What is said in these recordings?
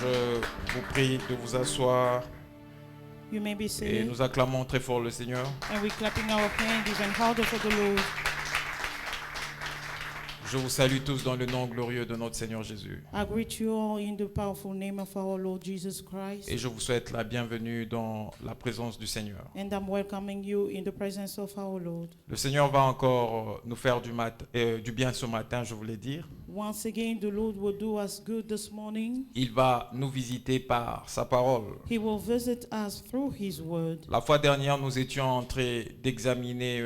Je vous prie de vous asseoir You may be et seated. nous acclamons très fort le Seigneur. And we're clapping our hands even harder for the Lord. Je vous salue tous dans le nom glorieux de notre Seigneur Jésus. I greet you all in the powerful name of our Lord Jesus Christ. Et je vous souhaite la bienvenue dans la présence du Seigneur. And I'm welcoming you in the presence of our Lord. Le Seigneur va encore nous faire du bien ce matin, je voulais dire. Once again, the Lord will do us good this morning. Il va nous visiter par sa parole. He will visit us through His word. La fois dernière, nous étions en train d'examiner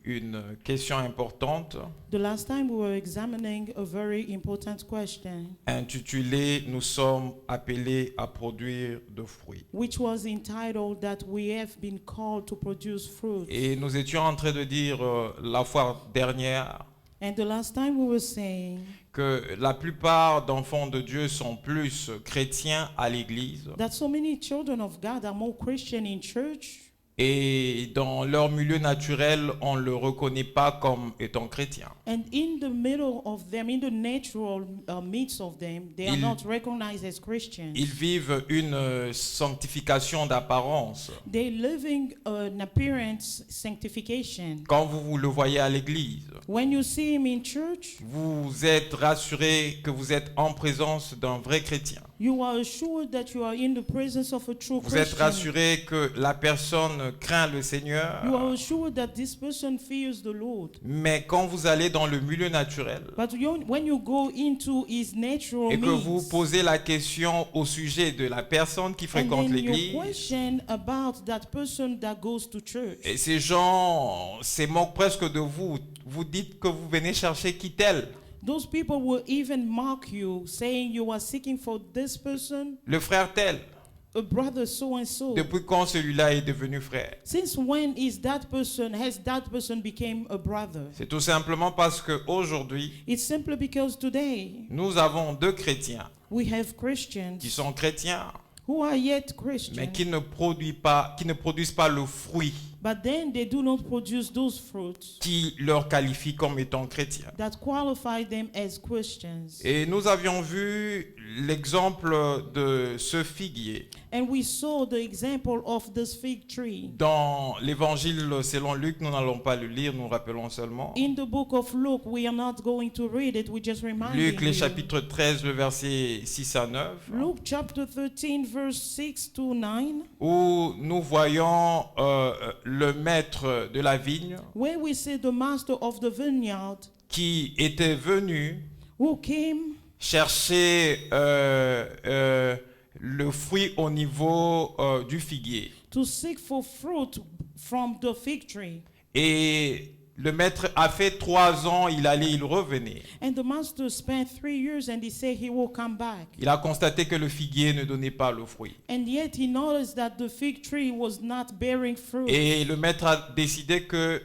une question importante The last time we were examining a very important question, intitulée « Nous sommes appelés à produire de fruits ». which was entitled that we have been called to produce fruit. Et nous étions en train de dire la fois dernière And the last time we were saying que la plupart d'enfants de Dieu sont plus chrétiens à l'église that so many children of God are more Christian in church, et dans leur milieu naturel, on ne le reconnaît pas comme étant chrétien. and in the middle of them, in the natural midst of them, they are Ils- not recognized as Christians. Ils vivent une sanctification d'apparence. They're living an appearance sanctification. Quand vous le voyez à l'église, When you see him in church, vous êtes rassuré que vous êtes en présence d'un vrai chrétien. you are assured that you are in the presence of a true Vous êtes Christian. rassuré que la personne craint le Seigneur. You are assured that this person fears the Lord. Mais quand vous allez dans le milieu naturel But when you go into his natural et que vous midst, posez la question au sujet de la personne qui and fréquente then you l'église, question about that person that goes to church, et ces gens se moquent presque de vous, vous dites que vous venez chercher qui tel? those people will even mock you, saying you are seeking for this person, Le frère tel. a brother so and so. Depuis quand celui-là est devenu frère? Since when has that person became a brother? C'est tout simplement parce qu'aujourd'hui, It's simply because today nous avons deux chrétiens we have Christians qui sont chrétiens, who are yet mais Christians, qui ne produisent pas le fruit but then they do not produce those fruits qui leur qualifie comme étant chrétiens. that qualify them as Christians. Et nous avions vu l'exemple de ce figuier And we saw the example of this fig tree. dans l'évangile selon Luc. Nous n'allons pas le lire, nous rappelons seulement. In the book of Luke, we are not going to read it, we just remind Luc, les you. chapitres 13, le verset 6 à 9, Luke chapter 13, verse 6 to 9, où nous voyons le maître de la vigne where we see the master of the vineyard qui était venu who came chercher le fruit au niveau du figuier. to seek for fruit from the fig tree. Et le maître a fait 3 ans, il allait, il revenait. And the master spent 3 years and he said he will come back. Il a constaté que le figuier ne donnait pas le fruit. And yet he noticed that the fig tree was not bearing fruit. Et le maître a décidé que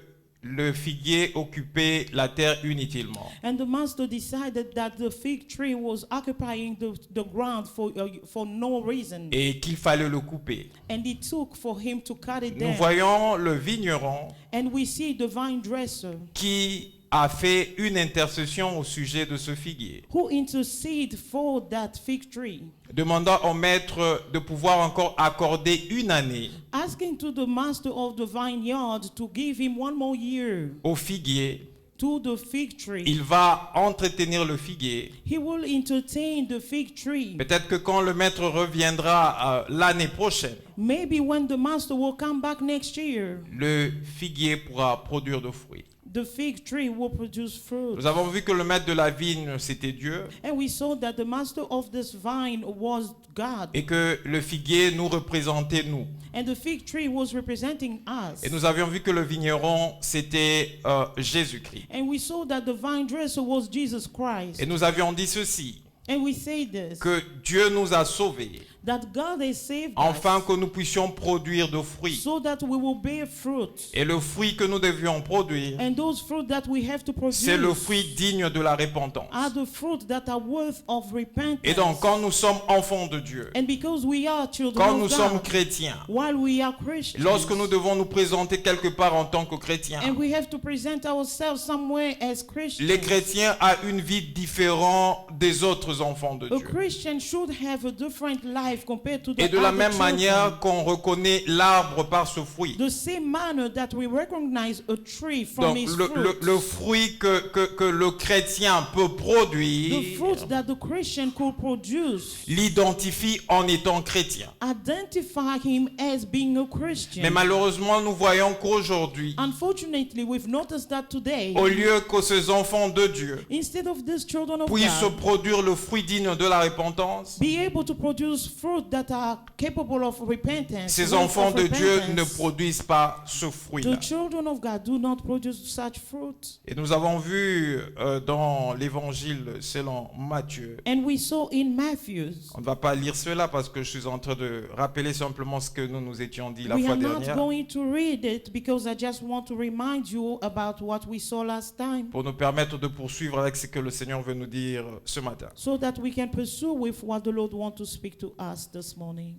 le figuier occupait la terre inutilement. And the master decided that the fig tree was occupying the ground for no reason. Et qu'il fallait le couper. And it took for him to cut it Nous down. voyons le vigneron And we see the vine dresser qui a fait une intercession au sujet de ce figuier, who intercede for that fig tree, demandant au maître de pouvoir encore accorder une année asking to the master of the vineyard to give him 1 more year au figuier. to the fig tree. Il va entretenir le figuier. He will entertain the fig tree. Peut-être que quand le maître reviendra l'année prochaine, Maybe when the master will come back next year, le figuier pourra produire de fruits. the fig tree will produce fruit. Nous avons vu que le maître de la vigne, c'était Dieu, And we saw that the master of this vine was God. et que le figuier nous représentait nous. And the fig tree was representing us. Et nous avions vu que le vigneron, c'était Jésus-Christ. And we saw that the vine dresser was Jesus Christ. Et nous avions dit ceci, And we say this, que Dieu nous a sauvés that God has saved afin us que nous puissions produire de fruits. so that we will bear fruit. Et le fruit que nous devions produire, And those fruit that we have to produce c'est le fruit digne de la repentance. are the fruit that are worth of repentance. Et donc, quand nous sommes enfants de Dieu, And because we are children quand of nous God, sommes chrétiens, while we are Christians, lorsque nous devons nous présenter quelque part en tant que chrétiens, and we have to present ourselves somewhere as Christians, les chrétiens ont une vie différente des autres enfants de a Dieu. Christian should have a different life compared to the Et de la other même children. manière qu'on reconnaît l'arbre par ce fruit. The same manner that we recognize a tree from Donc its le fruit. fruit que le chrétien peut The produire fruit that the Christian could produce l'identifie en étant chrétien. identify him as being a Christian. Mais malheureusement, nous voyons qu'aujourd'hui, Unfortunately, we've noticed that today, au lieu que ces enfants de Dieu instead of these children of puissent God produire le fruit digne de la repentance, be able to produce fruit that are capable of repentance, ces worth enfants of de Dieu ne repentance, produisent pas ce fruit-là. the children of God do not produce such fruit. Et nous avons vu dans l'évangile selon Matthieu, And we saw in Matthew, on ne va pas lire cela parce que je suis en train de rappeler simplement ce que nous étions dit la we fois are not dernière going to read it because I just want to remind you about what we saw last time pour nous permettre de poursuivre avec ce que le Seigneur veut nous dire ce matin. so that we can pursue with what the Lord wants to speak to us this morning.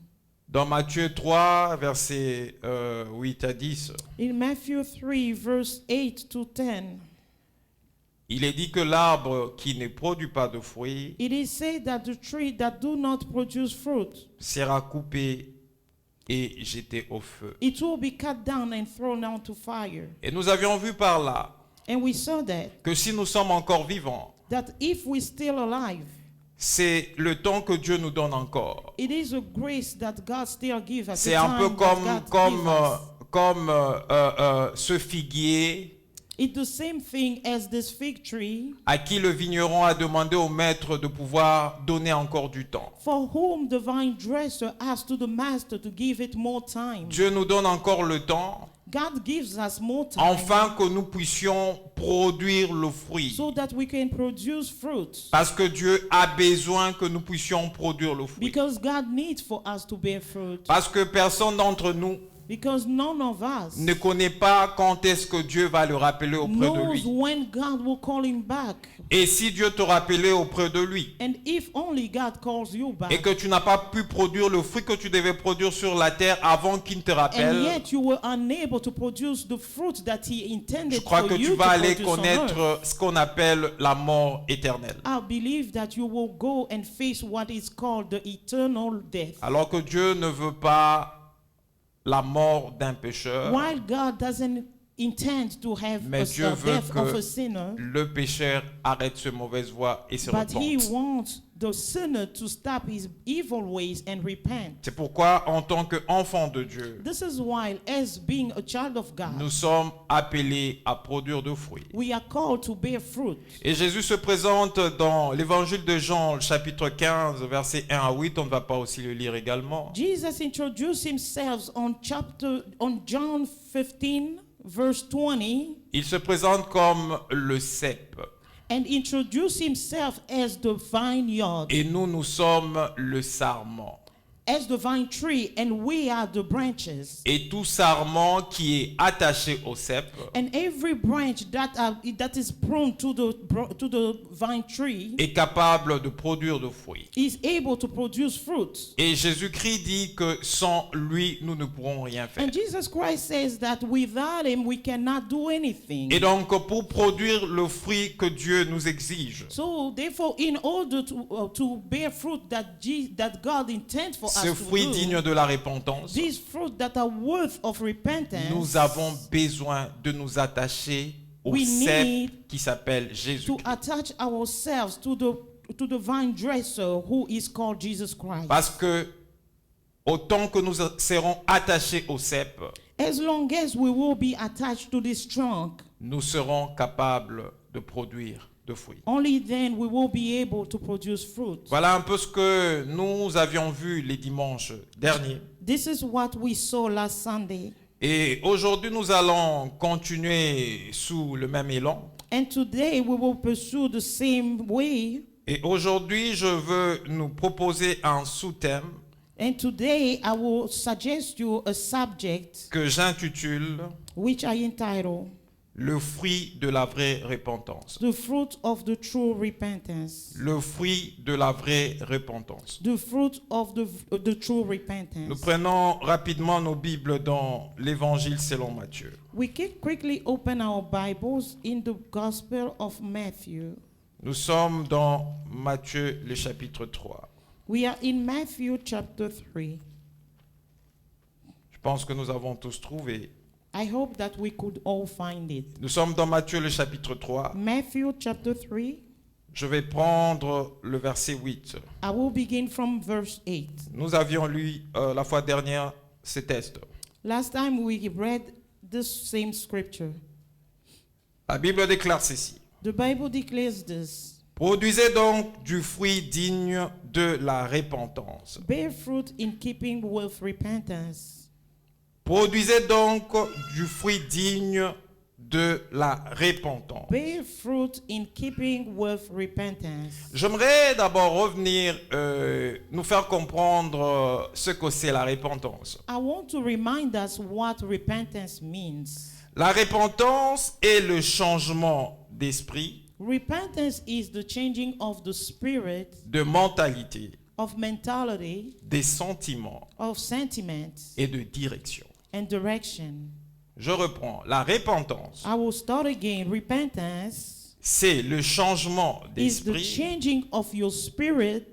Dans Matthieu 3, versets 8 à 10, In Matthew 3, verse 8 to 10, il est dit que l'arbre qui ne produit pas de fruits it is said that the tree that do not produce fruit, sera coupé et jeté au feu. it will be cut down and thrown onto fire. Et nous avions vu par là And we saw que si nous sommes encore vivants, that if we're still alive, c'est le temps que Dieu nous donne encore. it is a grace that God still gives us. C'est the un peu time that God gives us. comme ce figuier It's the same thing as this fig tree, à qui le vigneron a demandé au maître de pouvoir donner encore du temps. for whom the vine dresser asked to the master to give it more time. Dieu nous donne encore le temps God gives us more time afin que nous puissions produire le fruit. so that we can produce fruit. Parce que Dieu a besoin que nous puissions produire le fruit. Because God needs for us to bear fruit. Parce que personne d'entre nous Because none of us ne connaît pas quand est-ce que Dieu va le rappeler auprès de knows lui. when God will call him back. Et si Dieu te rappelait auprès de lui And if only God calls you back, et que tu n'as pas pu produire le fruit que tu devais produire sur la terre avant qu'il ne te and rappelle, yet you were unable to produce the fruit that he je intended crois for que you tu to vas aller produce on earth, connaître ce qu'on appelle la mort éternelle. I believe that you will go and face what is called the eternal death. Alors que Dieu ne veut pas la mort d'un pécheur, While God doesn't intend to have mais Dieu a veut death of que a sinner, le pécheur arrête ses mauvaises voies et se but he repente. wants the sinner to stop his evil ways and repent. C'est pourquoi, en tant qu'enfant de Dieu, This is why, as being a child of God, nous sommes appelés à produire de fruits. we are called to bear fruit. Et Jésus se présente dans l'évangile de Jean, le chapitre 15, versets 1 à 8. On ne va pas aussi le lire également. Jesus introduced himself on John 15, verse 20, Il se présente comme le cep. and introduced himself as the vineyard, Et nous, nous sommes le sarment. as the vine tree, and we are the branches. Et tout sarment qui est attaché au cep And every branch that is prone to the vine tree est capable de produire de fruits. is able to produce fruit. Et Jésus-Christ dit que sans lui, nous ne pourrons rien faire. And Jesus Christ says that without him we cannot do anything. Et donc, pour produire le fruit que Dieu nous exige, So therefore, in order to bear fruit that God intends for ce us fruit to do, digne de la repentance, these fruit that are worth of repentance, nous avons besoin de nous attacher au We cep need qui s'appelle Jésus. to attach ourselves to the vine dresser who is called Jesus Christ. Parce que autant que nous serons attachés au cep, As long as we will be attached to this trunk, nous serons capables de produire de fruits. only then we will be able to produce fruit. Voilà un peu ce que nous avions vu les dimanches derniers. This is what we saw last Sunday. Et aujourd'hui, nous allons continuer sous le même élan. And today we will pursue the same way. Et aujourd'hui, je veux nous proposer un sous-thème And today I will suggest you a subject que j'intitule which I entitle le fruit de la vraie repentance. The Fruit of the True Repentance. Le fruit de la vraie repentance. The fruit of the true Nous repentance. prenons rapidement nos Bibles dans l'Évangile selon Matthieu. We can quickly open our Bibles in the Gospel of Matthew. Nous sommes dans Matthieu, le chapitre 3. We are in Matthew chapter 3. Je pense que nous avons tous trouvé. I hope that we could all find it. Nous sommes dans Matthieu, le chapitre 3. Matthew chapter 3. Je vais prendre le verset 8. I will begin from verse 8. Nous avions lu la fois dernière ce texte. Last time we read this same scripture. La Bible déclare ceci. The Bible declares this. Produisez donc du fruit digne de la repentance. Bear fruit in keeping with repentance. Produisez donc du fruit digne de la repentance. Bear fruit in keeping with repentance. J'aimerais d'abord revenir, nous faire comprendre ce que c'est la repentance. I want to remind us what repentance means. La repentance est le changement d'esprit, Repentance is the changing of the spirit, de mentalité, of mentality, des sentiments of sentiments, et de direction. and direction. Je reprends. La repentance, I will start again. Repentance c'est le changement is the d'esprit, changing of your spirit,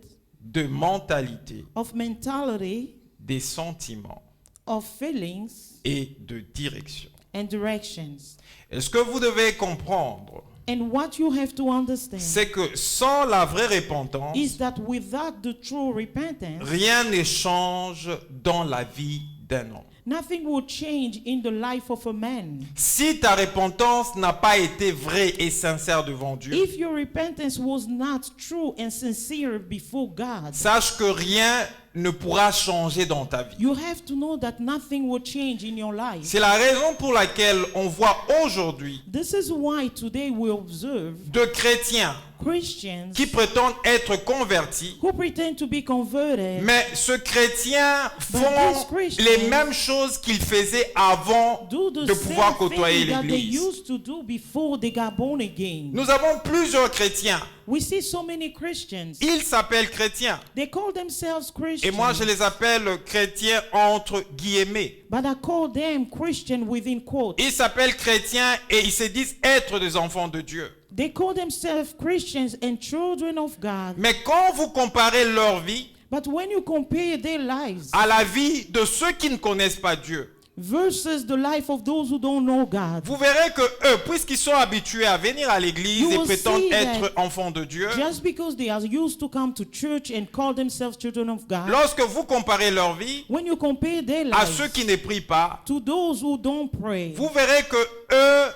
de mentalité, of mentality, des sentiments of feelings, et de direction. and directions. Et ce que vous devez comprendre, And what you have to understand c'est que sans la vraie repentance, is that without the true repentance, rien ne change dans la vie d'un homme. nothing will change in the life of a man. Si ta repentance n'a pas été vraie et sincère devant Dieu, If your repentance was not true and sincere before God, sache que rien ne pourra changer dans ta vie. you have to know that nothing will change in your life. C'est la raison pour laquelle on voit aujourd'hui This is why today we observe de chrétiens Christians qui prétendent être convertis, who pretend to be converted, mais ce chrétien But font these Christians les mêmes choses qu'ils faisaient avant do the de pouvoir same côtoyer thing that they l'Église. used to do before they got born again. Nous avons plusieurs chrétiens. We see so many Christians. Ils s'appellent chrétiens. They call themselves Christians. Et moi, je les appelle chrétiens entre guillemets. But I call them Christian within quotes. Ils s'appellent chrétiens et ils se disent être des enfants de Dieu. They call themselves Christians and children of God. Mais quand vous comparez leur vie But when you compare their lives à la vie de ceux qui ne connaissent pas Dieu, versus the life of those who don't know God, vous verrez que eux, puisqu'ils sont habitués à venir à l'église You et will prétendent see être that enfants de Dieu, just because they are used to come to church and call themselves children of God, lorsque vous comparez leur vie when you compare their à lives ceux qui ne prient pas, to those who don't pray, vous verrez que eux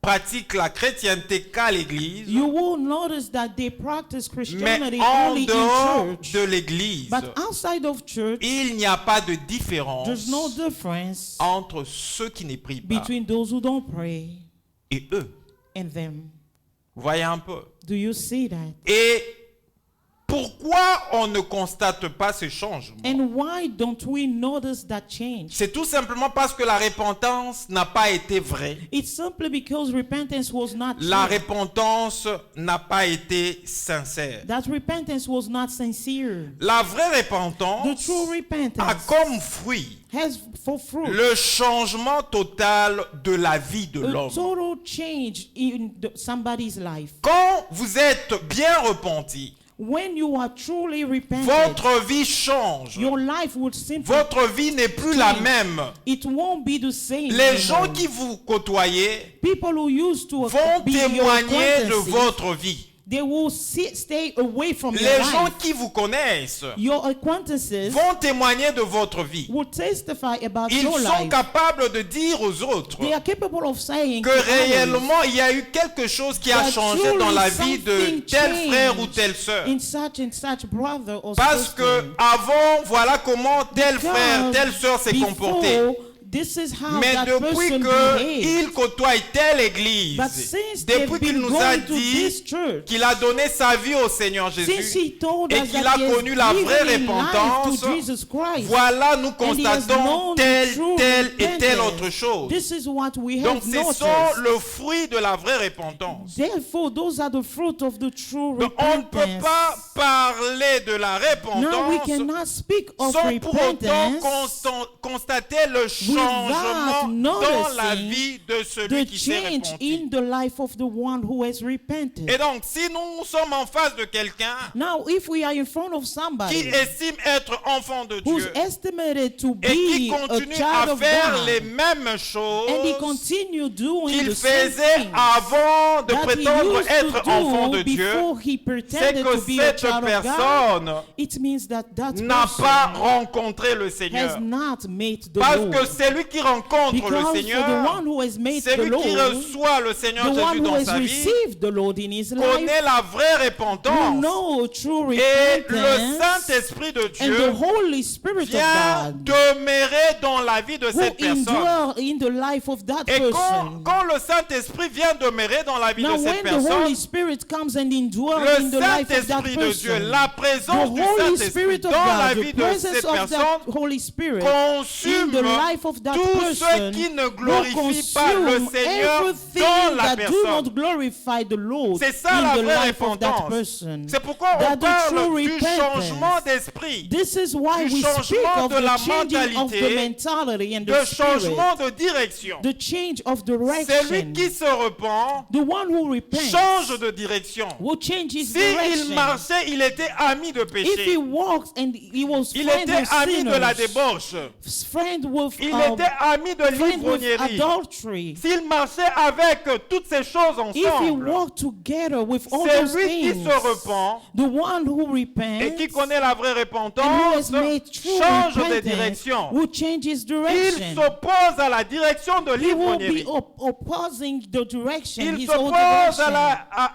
pratiquent la chrétienté qu'à l'église, you will notice that they practice mais Christianity en only in dehors church. de l'église, But outside of church, il n'y a pas de there's différence no difference entre ceux qui ne prient pas between those who don't pray et eux. and them. Vous voyez un peu. Do you see that? Et pourquoi on ne constate pas ce changement? And why don't we notice that change? C'est tout simplement parce que la repentance n'a pas été vraie. It's simply because repentance was not La true. repentance n'a pas été sincère. That repentance was not sincere. La vraie The repentance true a repentance comme fruit has for fruit le changement total de la vie de a l'homme. total change in somebody's life. Quand vous êtes bien repenti, When you are truly repentant, votre vie change. your life would simply, Votre vie n'est plus la même. it won't be the same. Les gens anymore. qui vous côtoyez People who used to vont be your témoigner de acquaintances, votre vie. they will stay away from your Les gens life. qui vous connaissent Your acquaintances vont témoigner de votre vie. will testify about Ils your sont life. capables de dire aux autres They are capable of saying que to others réellement il y a eu quelque chose qui a that changé truly dans la vie de something tel frère ou changed telle sœur. in such and such brother or Parce sister. que avant, voilà comment tel frère, Because telle sœur s'est comporté. before, This is how Mais that depuis person behaves. qu'il côtoie telle église, But since they've depuis qu'il been nous a going to dit this church, qu'il a donné sa vie au Seigneur since Jésus he told et us qu'il that a he has connu la vraie given life repentance, to Jesus Christ, voilà, nous and he has constatons known telle, true telle et telle repentance. autre chose. This is what we Donc, have ce noticed. sont le fruit de la vraie repentance. Therefore, those are the fruit of the true Donc, on ne peut repentance. pas parler de la Now we repentance cannot speak of sans pour autant repentance constater le changement dans la noticing vie de celui the qui s'est change repenti. in the life of the one who has repented. Et donc, si nous sommes en face de quelqu'un Now, if we are in front of qui somebody estime être enfant de who's Dieu estimated to et qui be a continue child à of faire les God, mêmes and he choses continue doing qu'il the same faisait things avant de that he prétendre used être to enfant de do Dieu, before he c'est pretended que to be a cette child of God, personne it means that that n'a person pas rencontré le has Seigneur. not met the Parce Lord. que celui qui rencontre Because le for the Seigneur, one who has made the celui qui Lord, reçoit le Seigneur the Jésus one who dans has sa vie, received the Lord in his life, connaît la vraie who repentance. know true Et le repentance, Saint-Esprit de and the Dieu Holy Spirit vient of God demeurer dans la vie de who cette personne. endure in the life of that Et person. quand le Saint-Esprit vient demeurer dans la vie Now de cette when the Holy personne, Spirit comes and endures in le the life of that Saint-Esprit de Dieu, person, la the présence du Holy Saint-Esprit Spirit of dans la God, vie the de presence cette of that personne Holy Spirit in consume the life of that tout ce person qui ne will glorifie pas le consume Seigneur everything dans la that do personne. not glorify the Lord C'est ça in la the vraie life of that repentance. person. C'est pourquoi on That the parle true du repentance, changement d'esprit, this is why du we speak changement of de the la changing of the mentalité, mentality and de the spirit, changement de direction. the change of Celui direction. qui se repent The one who repents change de direction. will change his S'il direction. marchait, il était ami de If he péché. walks and he was Il friend était with ami de la sinners, débauche. friend with, Il était ami de friend with l'ivrognerie. adultery, S'il marchait avec toutes ces choses if he ensemble, walked together with all c'est those lui qui things, se repent the one who et repents qui connaît la vraie and who repentance has made true change de repentance direction. will change his Il direction. s'oppose à la direction de He will be l'ivrognerie. opposing the direction, Il his own s'oppose direction.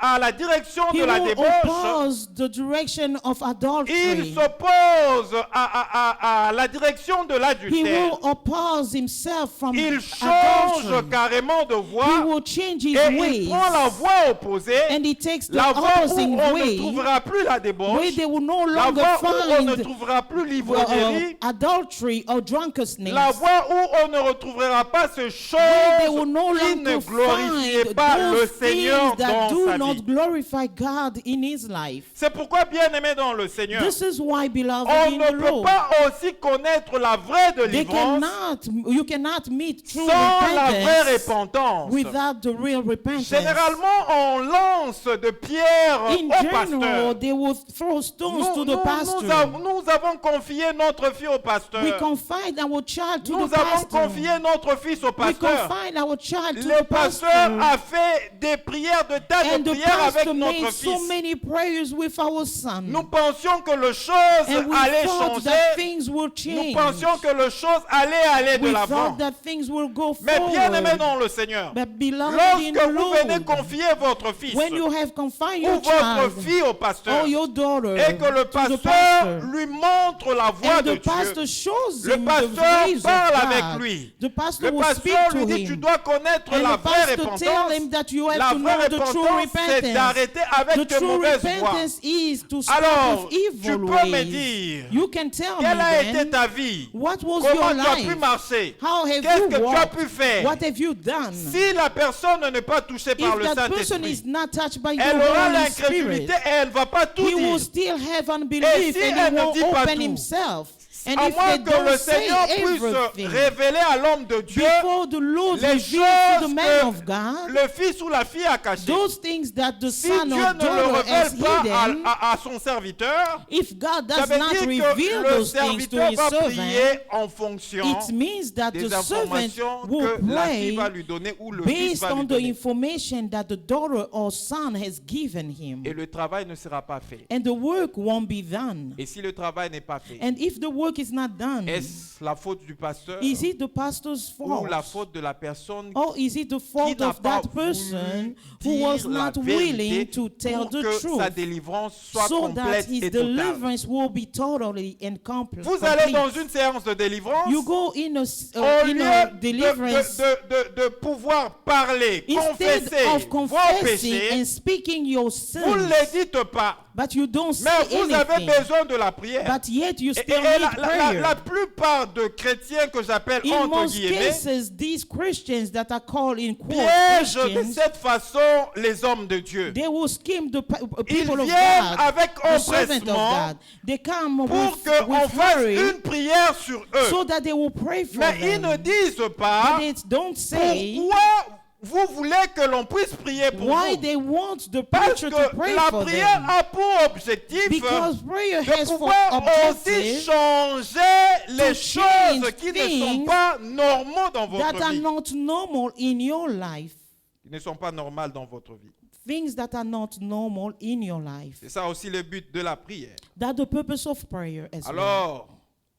à la direction He de la will débauche. oppose the direction of Il adultery. s'oppose à la direction de He l'adultère. will oppose himself from Il change adultery. carrément de He voie will change his et il ways, prend la voie opposée, and he takes the la voie où opposing on ne way, trouvera plus la where débauche, they will no la longer voie où on ne find trouvera plus l'ivrognerie, adultery or drunkenness, la voie où on ne retrouvera pas ces where they will choses no qui ne longer glorifiaient find pas le those Seigneur things that dans do sa not vie. glorify God in his life. C'est pourquoi, bien-aimé dans le Seigneur, This is why, beloved on in ne the peut Lord, pas aussi connaître la vraie délivrance you cannot meet true sans la vraie repentance repentance. without the real repentance. Généralement, on lance de pierres In au general, pasteur. they will throw stones to the pastor. Nous avons confié notre fille au pasteur. We confide our child to Nous the avons pastor. confié notre fils au We pasteur. confide our child to Le the pastor. pasteur a fait des prières, de tas And de the prières avec pastor notre made so fils. many prayers with our son. Nous pensions que les choses And we allaient thought that changer. things will Nous change. pensions que les choses allaient aller de We l'avant. thought that things will go Mais bien aimé forward. dans le Seigneur, But beloved in lorsque the vous venez Lord, confier votre fils when you have confined ou your votre child fille au pasteur or your daughter et que le to the pasteur pastor, lui montre la voie and de the pastor Dieu, shows le him the pasteur ways of parle avec God, lui. the pastor Le will speak pasteur to lui dit, tu him. dois connaître And la the vraie pastor tell him repentance. that you have La to vraie know the true repentance, c'est repentance. d'arrêter The avec tes true mauvaises voies. repentance is to stop Alors, with evil tu peux me ways. dire, You can tell me quelle a été then, ta vie? what was Comment your tu as pu life? marcher? How have Qu'est-ce you que tu as walked? pu faire? What have you done? Si la personne n'est pas touchée par If le that person Saint-Esprit, is not touched by elle the aura Holy l'incrédulité Spirit, et elle ne va pas tout he will dire. still have Et unbelief si and elle he ne won't dit pas open tout, himself. And À if moins they que le don't say Seigneur puisse everything révéler à l'homme de Dieu before the Lord les reveals to the choses man que of God, le fils ou la fille a cachées. those things that the Si son Dieu or ne le daughter has révèle pas hidden, à son serviteur, if God ça does veut not dire reveal que le those things to serviteur his va servant, prier en fonction it means that des the servant informations will que la fille pray va lui donner ou le fils based va lui on the donner. information that the daughter or son has given him. Et le travail ne sera pas fait. And the work won't be done. Et si le travail n'est pas fait, And if the work is not done, est-ce la faute du pasteur Is it the pastor's ou la fault? faute de la personne Or is it the fault n'a of pas that person who voulu was dire la not willing vérité to tell pour the que sa truth délivrance soit so that complète his et totale? deliverance will be totally and complete? Vous allez dans une séance de délivrance, You go in a, au in lieu a de, deliverance de pouvoir parler, instead confesser of vos confessing péchés, and speaking your vous sins, ne les dites pas. but you don't say Mais vous avez anything. besoin de la prière. But yet you Et still la, need la prayer. plupart de chrétiens que j'appelle In entre most guillemets cases, these Christians that are called in quote piègent de Christians, cette façon les hommes de Dieu. they will scheme the Ils people of viennent God, avec the servant of empressement God. They come pour with qu'on fasse hurry une prière sur eux. so that they will pray for Mais ils them. ne disent pas But they don't say pourquoi vous voulez que l'on puisse prier pour why vous. they want the Parce preacher que to pray la for prière them. a pour objectif Because prayer de has for pouvoir aussi objective changer les to choses change qui ne sont things pas normaux dans that votre are vie. not normal in your life. Qui ne sont pas normales dans votre vie. Things that are not normal in your life. C'est ça aussi le but de la prière. That's the purpose of prayer as well. Alors,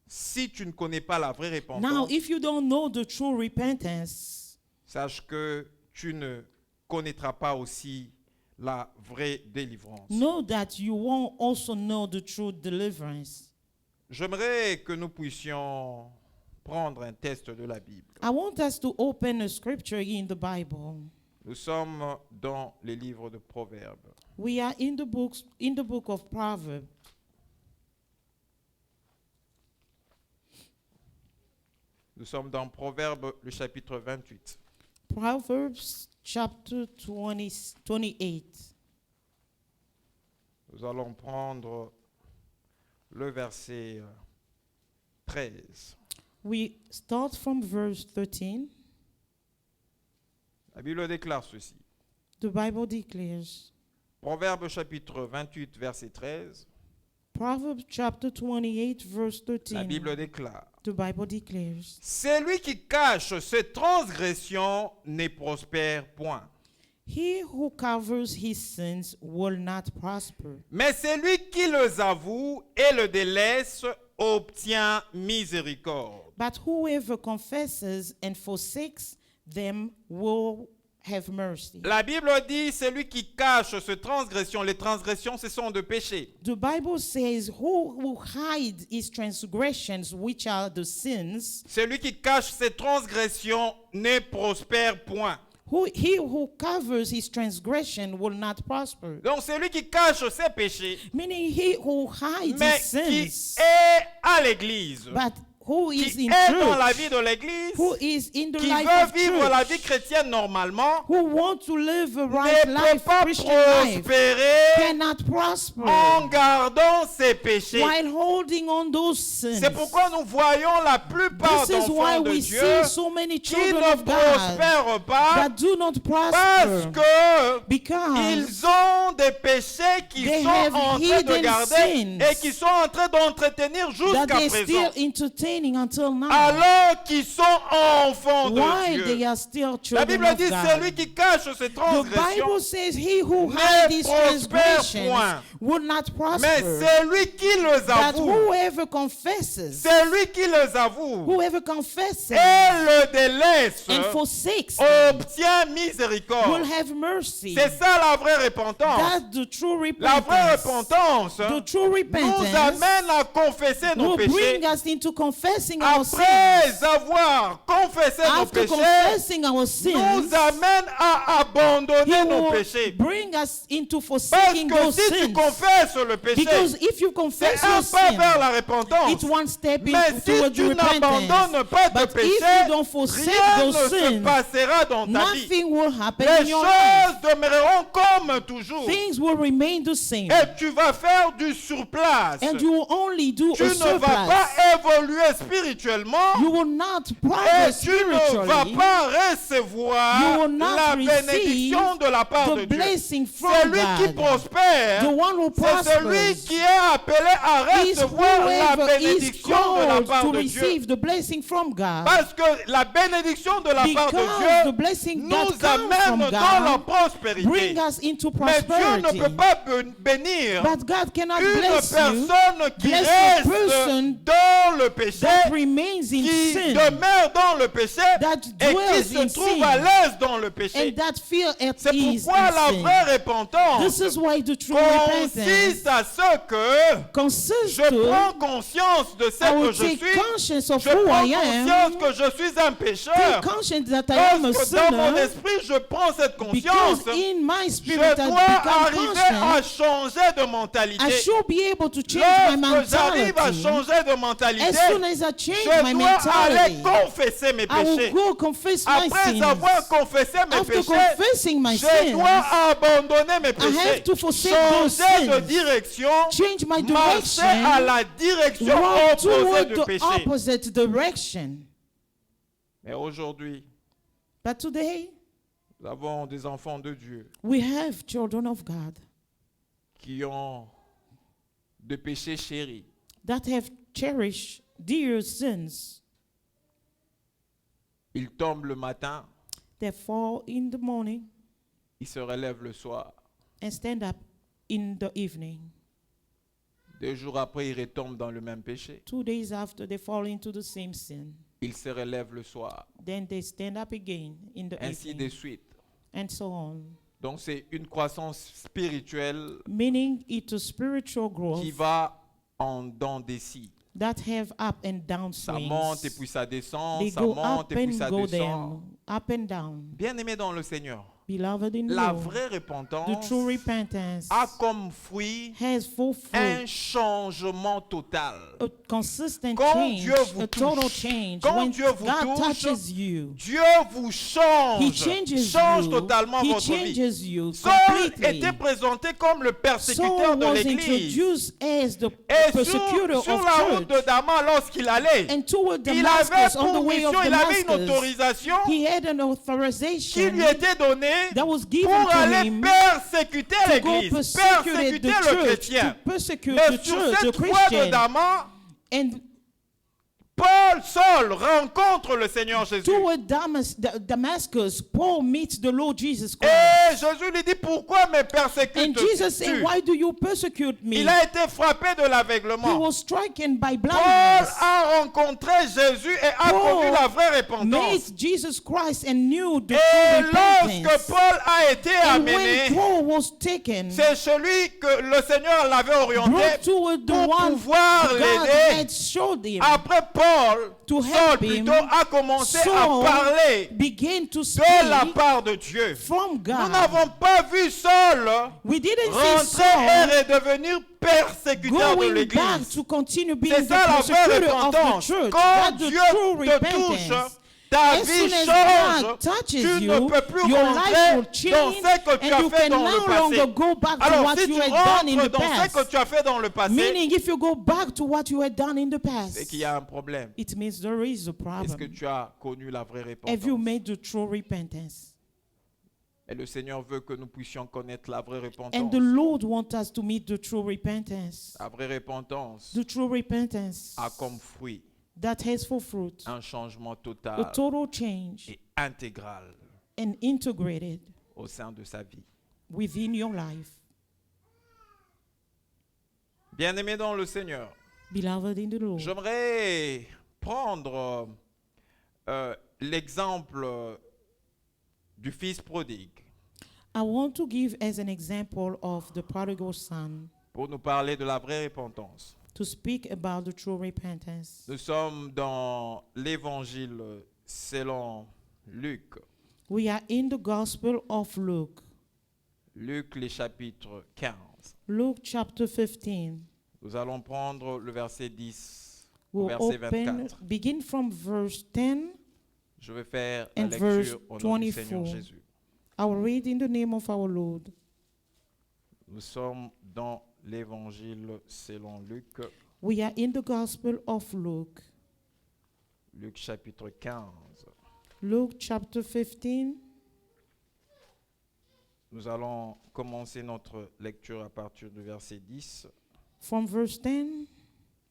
si tu ne connais pas la vraie Now, repentance, if you don't know the true repentance, sache que tu ne connaîtras pas aussi la vraie délivrance. know that you won't also know the true deliverance. J'aimerais que nous puissions prendre un test de la Bible. I want us to open a scripture in the Bible. Nous sommes dans les livres de Proverbes. We are in the book of Proverbs. Nous sommes dans Proverbes, le chapitre 28. Proverbs chapter 28. Nous allons prendre le verset 13. We start from verse 13. La Bible déclare ceci. The Bible declares, Proverbes chapitre 28, verset 13. Proverbs chapter 28, verse La 13. Bible déclare. The Bible declares, Celui qui cache ses transgressions ne prospère point. he who covers his sins will not prosper, Mais celui qui les avoue et le délaisse obtient miséricorde. but whoever confesses and forsakes them will have mercy. La Bible dit celui qui cache ses transgressions. Les transgressions, ce sont de péchés. The Bible says, who will hide his transgressions, which are the sins, Celui qui cache ses transgressions ne prospère point. he who covers his transgression will not prosper. Donc celui qui cache ses péchés, Meaning he who hides mais his qui sins, est à l'église, but who is qui in est dans la church, vie de l'église, who is in the qui life veut of vivre la vie church, chrétienne normalement, who want to live a right ne peut life, pas Christian life, prospérer cannot prosper en gardant ses péchés. while holding on those sins. C'est pourquoi nous voyons la plupart This is why d'enfants de we Dieu see so many qui children ne of God prospèrent pas that do not parce prosper que because ils ont des péchés qui they sont have en train de hidden garder sins et qui sont en train d'entretenir that jusqu'à they're présent. still entertaining until now, Alors qu'ils sont enfants de while they Dieu. are still La children Bible of dit God. celui qui cache ses The transgressions, Bible says he who ne hides his prospère transgressions point. will not mais prosper. celui qui les That avoue, whoever confesses, celui qui les avoue whoever confesses et le délaisse and forsakes them obtient will miséricorde. have mercy. C'est ça la vraie repentance. That's the true La vraie repentance. repentance The true nous repentance amène à confesser nos will bring péchés. us into confessing our sins. Après avoir confessé nos After péchés, confessing our nous sins, amène à abandonner He nos will péchés. bring us into Parce forsaking que those si tu sins. confesses le péché, Because if you c'est confess un your pas vers sin, la repentance. it's one step Mais si towards tu repentance. n'abandonnes pas tes But if péchés, you don't forsake rien ne those se sins, passera dans ta vie. nothing will happen Les in your life. choses demeureront comme toujours. Things will remain the same. Et tu vas faire du surplace. And you will only do Tu a ne vas surplus. pas évoluer spirituellement. You will not Et progress tu ne vas spiritually. pas You recevoir will not la receive bénédiction de la part de the Dieu. blessing from Celui qui God. prospère, The one who c'est celui prospers qui est appelé à is recevoir la whoever is bénédiction de la called part to de Dieu. receive the blessing from God. Parce que la bénédiction de la part de Because the Dieu blessing nous that comes from amène dans la God prospérité. bring us into Mais Dieu ne prosperity. peut pas bénir But God cannot une bless you personne qui bless a reste person dans le péché that et remains in qui sin, demeure dans le péché that et qui dwells se in trouve sin, à l'aise dans le péché. and that feel at C'est ease pourquoi la in vraie sin. repentance This is why the true repentance consiste à ce que consists je to prends conscience de ce I que will je take suis. conscience of Je who prends I conscience am, que je suis un pécheur. take conscience that I am a Parce que dans mon sinner, esprit, je prends cette conscience. because in my Je spirit I dois become arriver à conscious. changer de mentalité. I should be able to change my Lorsque j'arrive à mentality. changer de mentalité, As soon as I change my je dois aller mentality, confesser mes I will péchés. go confess my Après avoir sins. confessé mes After péchés, confessing my je sins, dois abandonner mes I have péchés. to forsake those Changer de sins. direction, Change my marcher à direction, la direction walk opposée toward du the péché. opposite direction. Mais aujourd'hui, But today, nous avons des enfants de Dieu we have children of God qui ont de péchés chéris. that have cherished dear sins. Ils tombent le matin, They fall in the morning ils se relèvent le soir. and stand up in the evening. 2 jours après, ils retombent dans le même péché. 2 days after, they fall into the same sin. Ils se relèvent le soir. Then they stand up again in the Ainsi de evening, suite. and so on. Donc c'est une croissance spirituelle Meaning it's a spiritual growth qui va en dents des scies. that have up and down Ça swings. monte et puis ça descend, They ça go monte up et puis and ça go descend. down, up and down. Bien-aimé dans le Seigneur, Beloved in the la Lord, vraie the repentance true repentance a comme fruit has full un fruit, changement total. a consistent Quand change, Dieu vous a total touche, change. quand When Dieu vous God touche, touches you, Dieu vous He change, changes change you. totalement He votre vie. changes you Saul completely. était présenté comme le persécuteur Saul de was l'église. introduced as the Et persecutor sur of la route de church. Damas, lorsqu'il allait, And toward il avait Damascus, on the pour way of mission, il avait une Damascus, autorisation he had an qui authorization lui était donnée that was given pour to aller him persécuter to go l'église, persecute persécuter the le church, chrétien. to persecute Mais the sur church, the cette voie de Christian. Damas, And Saul rencontre le Seigneur Jésus. toward Damascus, Paul meets the Lord Jesus Christ. Et Jésus lui dit, pourquoi me And Jesus said, persécutes-tu? why do you persecute me? Il a été frappé de He l'aveuglement. was stricken by Paul blindness. a rencontré Jésus et a Paul connu la vraie repentance. Met Jesus Christ and knew the Et true lorsque repentance. Paul a été And when amené, Paul was taken, c'est celui que le Seigneur l'avait orienté brought toward the pour one pouvoir God l'aider. had showed him, Après Paul, to Saul help plutôt him, a commencé à Saul parler began to de la speak part de Dieu. from Nous God. n'avons pas vu Saul We didn't see rentrer Saul et redevenir persécuteur de going back l'église. to continue being C'est the ça la vraie persecutor of the repentance. church. Quand That's the Dieu true te touche, repentance. ta As vie soon as change. God touches Tu you, ne peux plus your life rentrer will dans change, ce que tu and as you fait can dans no le passé. longer go back to Alors what si you tu had done in rentres the dans ce past. que tu as fait dans le passé, Meaning, if you go back to what you had done in the c'est qu'il past, y a un problème. it means there is a Est-ce que problem. tu as connu la vraie Have you repentance? made the true repentance? Et le Seigneur veut que nous puissions connaître la vraie repentance. And the Lord wants us to meet the true repentance. La vraie repentance The true repentance a comme fruit that has for fruit un changement a total total change et intégral and integrated au sein de sa vie. within your life. Bien-aimé dans le Seigneur, Beloved in the Lord, j'aimerais prendre l'exemple du fils prodigue I want to give as an example of the prodigal son pour nous parler de la vraie repentance. to speak about the true repentance. Nous sommes dans l'évangile selon Luc. We are in the Gospel of Luke, Luc, les chapitres 15. Luke chapter 15. Nous allons prendre le verset 10 au We'll verset open, 24. begin from verse 10. Je vais faire la And verse lecture au nom du 24. Seigneur Jésus. I will read in the name of our Lord. Nous sommes dans l'évangile selon Luc, We are in the Gospel of Luke, Luc chapitre 15. Luke chapter 15. Nous allons commencer notre lecture à partir du verset 10. From verse 10,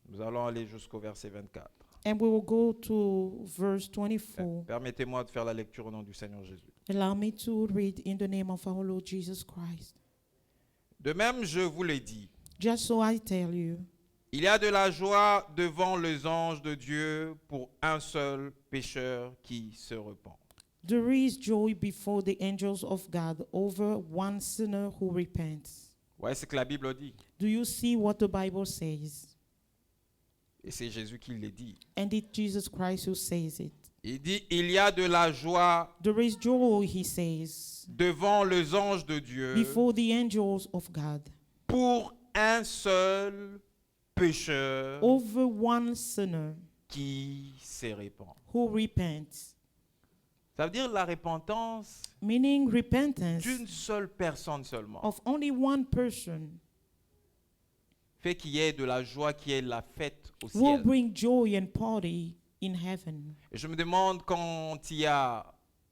Nous allons aller jusqu'au verset 24. and we will go to verse 24. Permettez-moi de faire la lecture au nom du Seigneur Jésus. Allow me to read in the name of our Lord Jesus Christ. De même, je vous l'ai dit, Just so I tell you, Il y a de la joie devant les anges de Dieu pour un seul pécheur qui se repent. There is joy before the angels of God over one sinner who repents. Ouais, c'est ce que la Bible dit. Do you see what the Bible says? Et c'est Jésus qui le dit. And it's Jesus Christ who says it. Il dit, il y a de la joie There is joy, he says, devant les anges de Dieu before the angels of God pour un seul pécheur over one sinner qui se répand. who repents. Ça veut dire la repentance Meaning repentance d'une seule personne seulement of only one person fait qu'il y ait de la joie, qu'il y ait la fête au will ciel. bring joy and party in heaven. Et je me demande quand il y a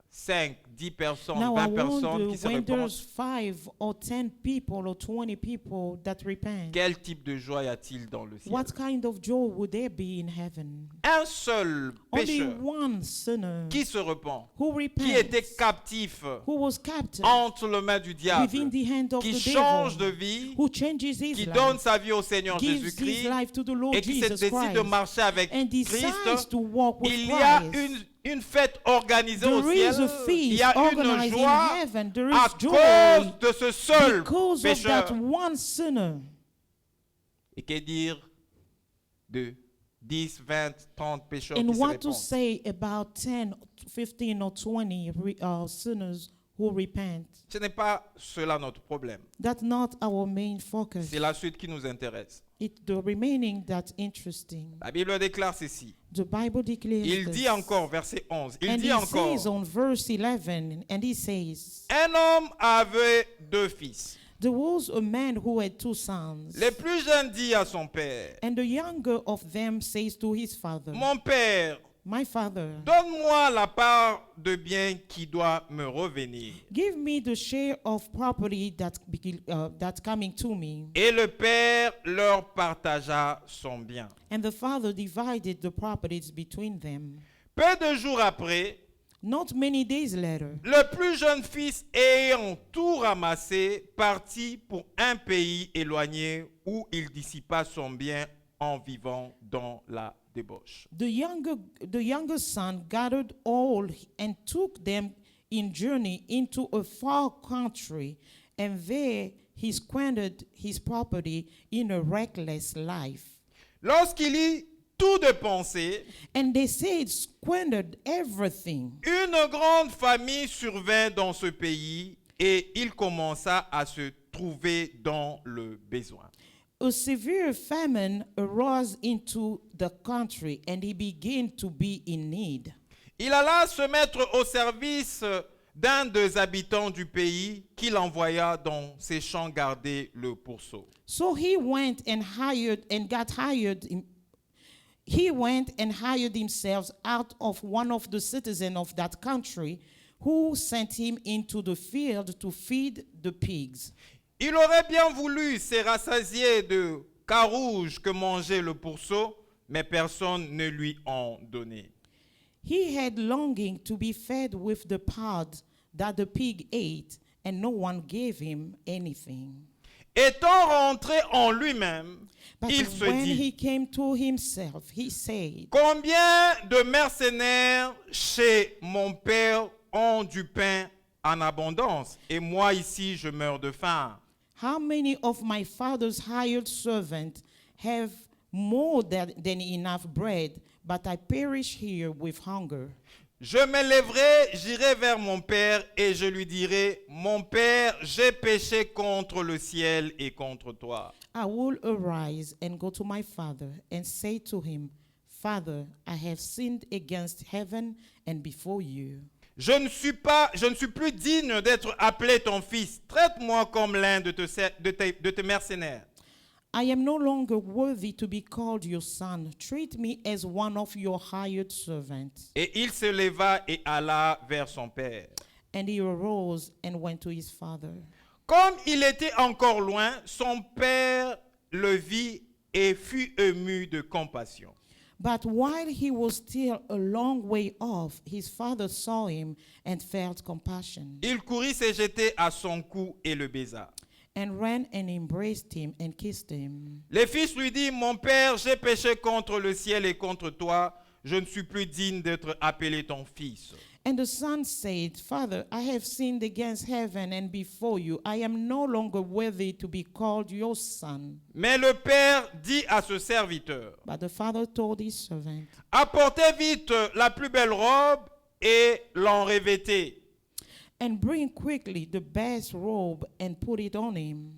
5, 10 personnes, Now I 20 personnes wonder qui se when there's repentent, 5 or 10 people or 20 people that repent, quel type de joie y a-t-il dans le ciel? what kind of joy would there be in heaven? Un seul Only pécheur one sinner qui se repent, who qui était repents, captif who was captive entre les mains du diable, within the hand of qui the change de devil, vie, who changes his qui life, donne sa vie au Seigneur gives his Jésus-Christ life to the Lord et qui Jesus décide de Christ, marcher avec and decides Christ, to walk with il y a Christ. une fête organisée au There ciel, is a il feast y a une organized in joie heaven. There à is joy cause de ce seul because of pécheur. that one sinner. Et que dire de 10, 20, 30 pécheurs And qui se what to répandent? say about 10, 15, or 20 sinners who repent? Ce n'est pas cela notre problème. That's not our main focus. C'est la suite qui nous intéresse. It's the remaining that's interesting. La Bible déclare ceci. The Bible declares Il this. dit encore, verset 11, il And dit he encore, says on verse 11, and he says, un homme avait 2 fils. there was a man who had 2 sons. Le plus jeune dit à son père, And the younger of them says to his father, mon père, my father, donne-moi la part de bien qui doit me revenir. give me the share of property that's coming to me. Et le père leur partagea son bien. And the father divided the properties between them. Peu de jours après, Not many days later, le plus jeune fils, ayant tout ramassé, partit pour un pays éloigné où il dissipa son bien en vivant dans la débauche. the younger son gathered all and took them in journey into a far country, and there he squandered his property in a reckless life. Lorsqu'il eut tout dépensé, And they said squandered everything. une grande famine survint dans ce pays et il commença à se trouver dans le besoin. A severe famine arose into the country, and he began to be in need. Il alla se mettre au service d'un des habitants du pays qu'il envoya dans ses champs garder le pourceau. So he went and hired himself out of one of the citizens of that country, who sent him into the field to feed the pigs. Il aurait bien voulu se rassasier de carouge que mangeait le pourceau, mais personne ne lui en donnait. He had longing to be fed with the pods that the pig ate, and no one gave him anything. Étant rentré en lui-même, But il se when he dit, came to himself, he said, combien de mercenaires chez mon père ont du pain en abondance, et moi ici je meurs de faim. how many of my father's hired servants have more than enough bread, but I perish here with hunger? Je me lèverai, j'irai vers mon père et je lui dirai, mon père, j'ai péché contre le ciel et contre toi. I will arise and go to my father and say to him, Father, I have sinned against heaven and before you. Je ne suis plus digne d'être appelé ton fils. Traite-moi comme l'un de tes mercenaires. I am no longer worthy to be called your son. Treat me as one of your hired servants. Et il se leva et alla vers son père. And he arose and went to his father. Comme il était encore loin, son père le vit et fut ému de compassion. But while he was still a long way off, his father saw him and felt compassion. Il courut se jeter à son cou et le baisa. and ran and embraced him and kissed him. Le fils lui dit, mon père, j'ai péché contre le ciel et contre toi. Je ne suis plus digne d'être appelé ton fils. And the son said, Father, I have sinned against heaven and before you. I am no longer worthy to be called your son. Mais le père dit à ce serviteur, But the father told his servant, apportez vite la plus belle robe et l'en revêtez. and bring quickly the best robe and put it on him,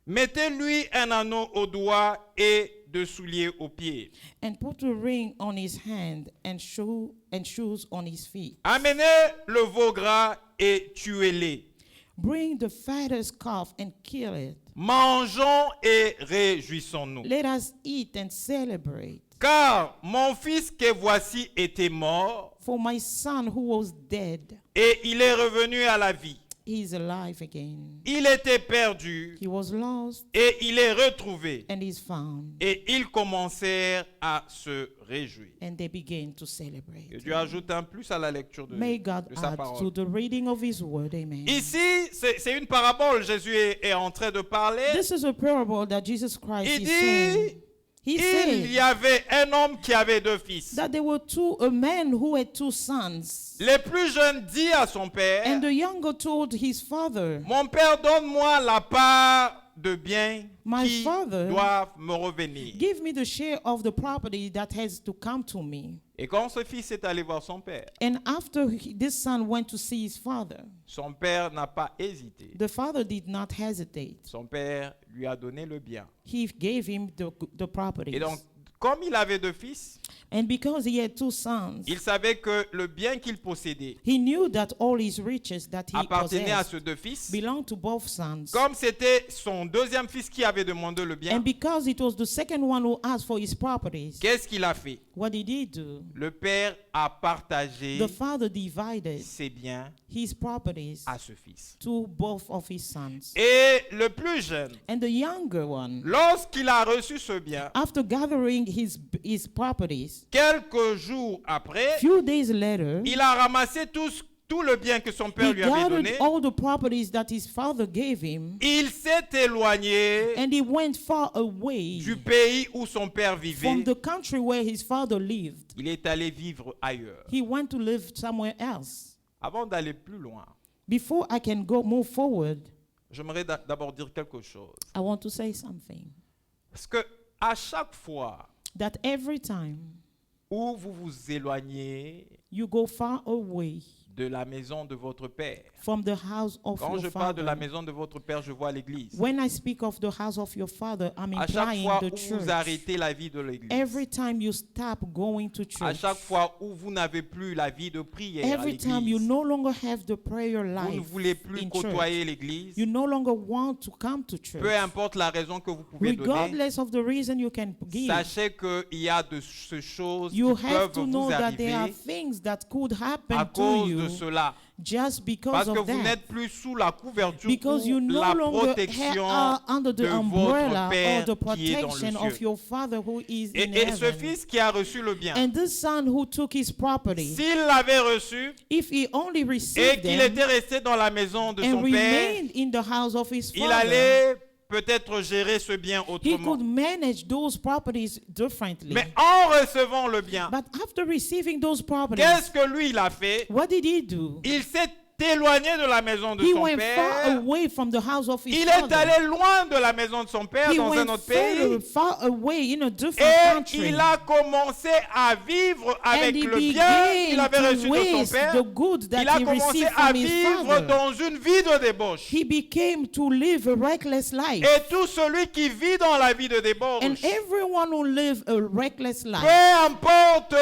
Mettez-lui un anneau au doigt et deux souliers aux pieds. and put a ring on his hand and shoes on his feet. Amenez le veau gras et tuez-les. Bring the fattest calf and kill it. Mangeons et réjouissons-nous. Let us eat and celebrate. Car mon fils que voici était mort For my son who was dead, et il est revenu à la vie. he is alive again. Il était perdu He was lost et il est retrouvé. and is found. Et ils commencèrent à se réjouir. And they began to Que celebrate. Dieu ajoute un plus à la lecture May God de sa add to parole. the reading of his word. Amen. Ici, c'est une parabole. Jésus est en train de parler. This is a parable that Jesus Christ Il is dit, saying. He il y said avait un homme qui avait deux fils. that there were a man who had two sons. Le plus jeune dit à son père, And the younger told his father, mon père, donne-moi la part de biens My qui father, doivent me revenir. give me the share of the property that has to come to me. Et quand ce fils est allé voir son père, And after this son went to see his father, son père n'a pas hésité. the father did not hesitate. Son père lui a donné le bien. He gave him the property. Et donc, comme il avait deux fils, And because he had two sons, il savait que le bien qu'il possédait he knew that all his riches that he appartenait à possessed ces deux fils. belonged to both sons. Comme c'était son deuxième fils qui avait demandé le bien, And because it was the second one who asked for his properties, qu'est-ce qu'il a fait? what did he do? Le père a partagé The father divided ses biens his properties à ce fils. to both of his sons. Et le plus jeune, And the younger one, lorsqu'il a reçu ce bien, after gathering his properties, quelques jours après, few days later, il a ramassé tout le bien que son père he lui avait gathered donné. all the properties that his father gave him, Il s'est éloigné and he went far away du pays où son père from vivait. the country where his father lived. Il est allé vivre ailleurs. He went to live somewhere else. Avant d'aller plus loin, Before I can move forward, j'aimerais d'abord dire quelque chose. I want to say something. Parce que à chaque fois That every time où vous vous éloignez you go far away de la maison de votre père, from the house of quand your je parle de la father, maison de votre père, je vois l'église. when I speak of the house of your father, I'm À chaque implying fois the où church. vous arrêtez la vie de l'église, Every time you stop going to à church, chaque fois où vous n'avez plus la vie de prière à every time you l'église, no longer have the prayer vous ne life voulez plus in côtoyer church, l'église, you no longer want to come to church, peu importe la raison que vous pouvez donner, regardless of the reason you can give. sachez qu'il y a de ces choses You qui have peuvent to vous know that there are arriver things that could à happen to cause de you cela. just because Parce que of vous that. n'êtes plus sous la couverture Because you ou no la longer protection are under de the umbrella votre or Père the qui est dans le protection of ciel. your father who is in Et ce heaven. fils qui a reçu le bien, And this son who took his property, s'il l'avait reçu if he only et received qu'il them était resté dans la maison de and son père, remained in the house of his il father, allait peut-être gérer ce bien he autrement. could manage those properties differently. Mais en recevant le bien, But after receiving those properties, qu'est-ce que lui il a fait? what did he do? Il s'est éloigné de la maison de He son went far père. away from the house of his Il est father. allé loin de la maison de son père He dans un went autre pays. far away in a different Et country. il a commencé à vivre avec And he le bien qu'il began avait to reçu de son waste père. the good that Il a he commencé received à from his vivre father. dans une vie de débauche. He became to live a reckless life. Et tout celui qui vit dans la vie de débauche, And everyone who live a reckless life, peu importe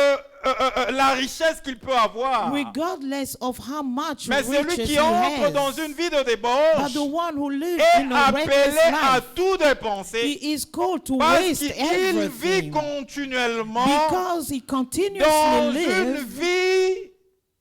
la richesse qu'il peut avoir, regardless of how much mais celui riches qui he entre has, dans une vie de but débauche the one who lives est in a reckless appelé à life, tout dépenser he is called to parce waste qu'il vit everything continuellement because he continuously dans une lives vie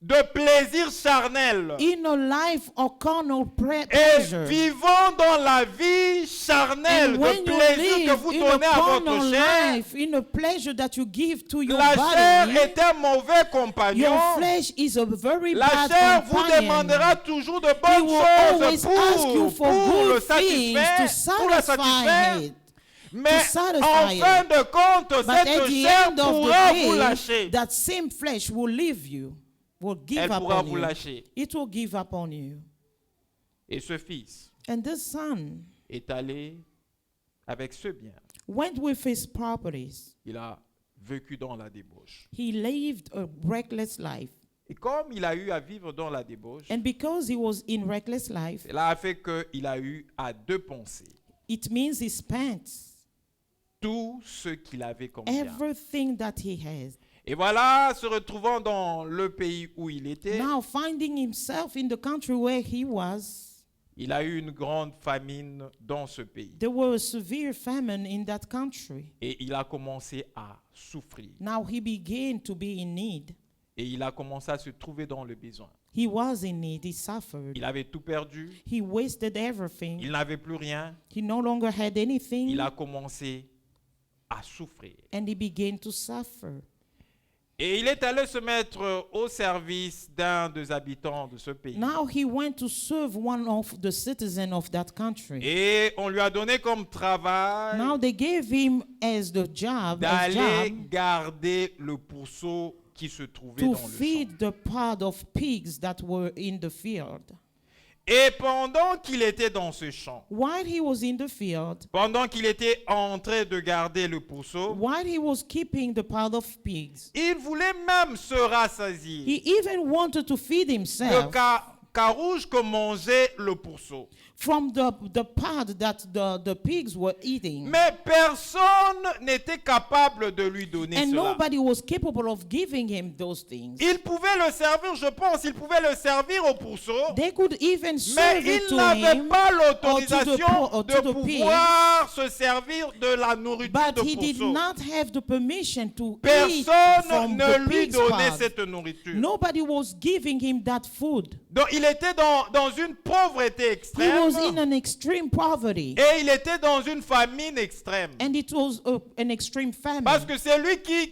de plaisir charnel. in a life of carnal Et pleasure. vivant dans la vie charnelle And de when you plaisir que live vous in a donnez à votre carnal chair, life, in a pleasure that you give to your la chair body, est un mauvais compagnon. your flesh is a very La bad chair vous companion. demandera toujours de He bonnes will always choses ask you for pour le good things to satisfaire, pour le satisfy satisfaire. it. Mais satisfy en it. fin de compte, But at cette the chair end of pourra the vous day, lâcher. that same flesh will leave you, will give Elle up pourra on vous you. lâcher. It will give up on you. Et ce fils And this son est allé avec ce bien. went with his properties. Il a vécu dans la débauche. He lived a reckless life. Et comme il a eu à vivre dans la débauche, And because he was in reckless life, cela a fait qu'il a eu à dépenser it means he spent tout ce qu'il avait comme bien. everything that he has. Et voilà, se retrouvant dans le pays où il était, Now finding himself in the country where he was, il a eu une grande famine dans ce pays. there was a severe famine in that country. Et il a commencé à souffrir. Now he began to be in need. Et il a commencé à se trouver dans le besoin. He was in need. He suffered. Il avait tout perdu. He wasted everything. Il n'avait plus rien. He no longer had anything. Il a commencé à souffrir. And he began to suffer. Et il est allé se mettre au service d'un des habitants de ce pays. Now he went to serve one of the citizens of that country. Et on lui a donné comme travail Now they gave him as the job, d'aller garder le pourceau qui se trouvait to dans le champ. feed the pod of pigs that were in the field. Et pendant qu'il était dans ce champ, While he was in the field, pendant qu'il était en train de garder le pourceau, while he was keeping the pod of pigs, il voulait même se rassasier he even wanted to feed de himself carouge que mangeait le pourceau. from the pod that the pigs were eating. Mais personne n'était capable de lui donner And cela. nobody was capable of giving him those things. Il pouvait le servir, je pense, il pouvait le servir au pourceau, They could even mais serve it il to n'avait him, pas or l'autorisation to de the pig. pouvoir se servir de la nourriture but de he did pourceau. not have the permission to eat Personne from ne the lui pig's donnait pod. cette nourriture. Nobody was giving him that food. Donc il était dans une pauvreté He extrême was in an extreme poverty. et il était dans une famine extrême. And it was an extreme famine. Parce que c'est lui qui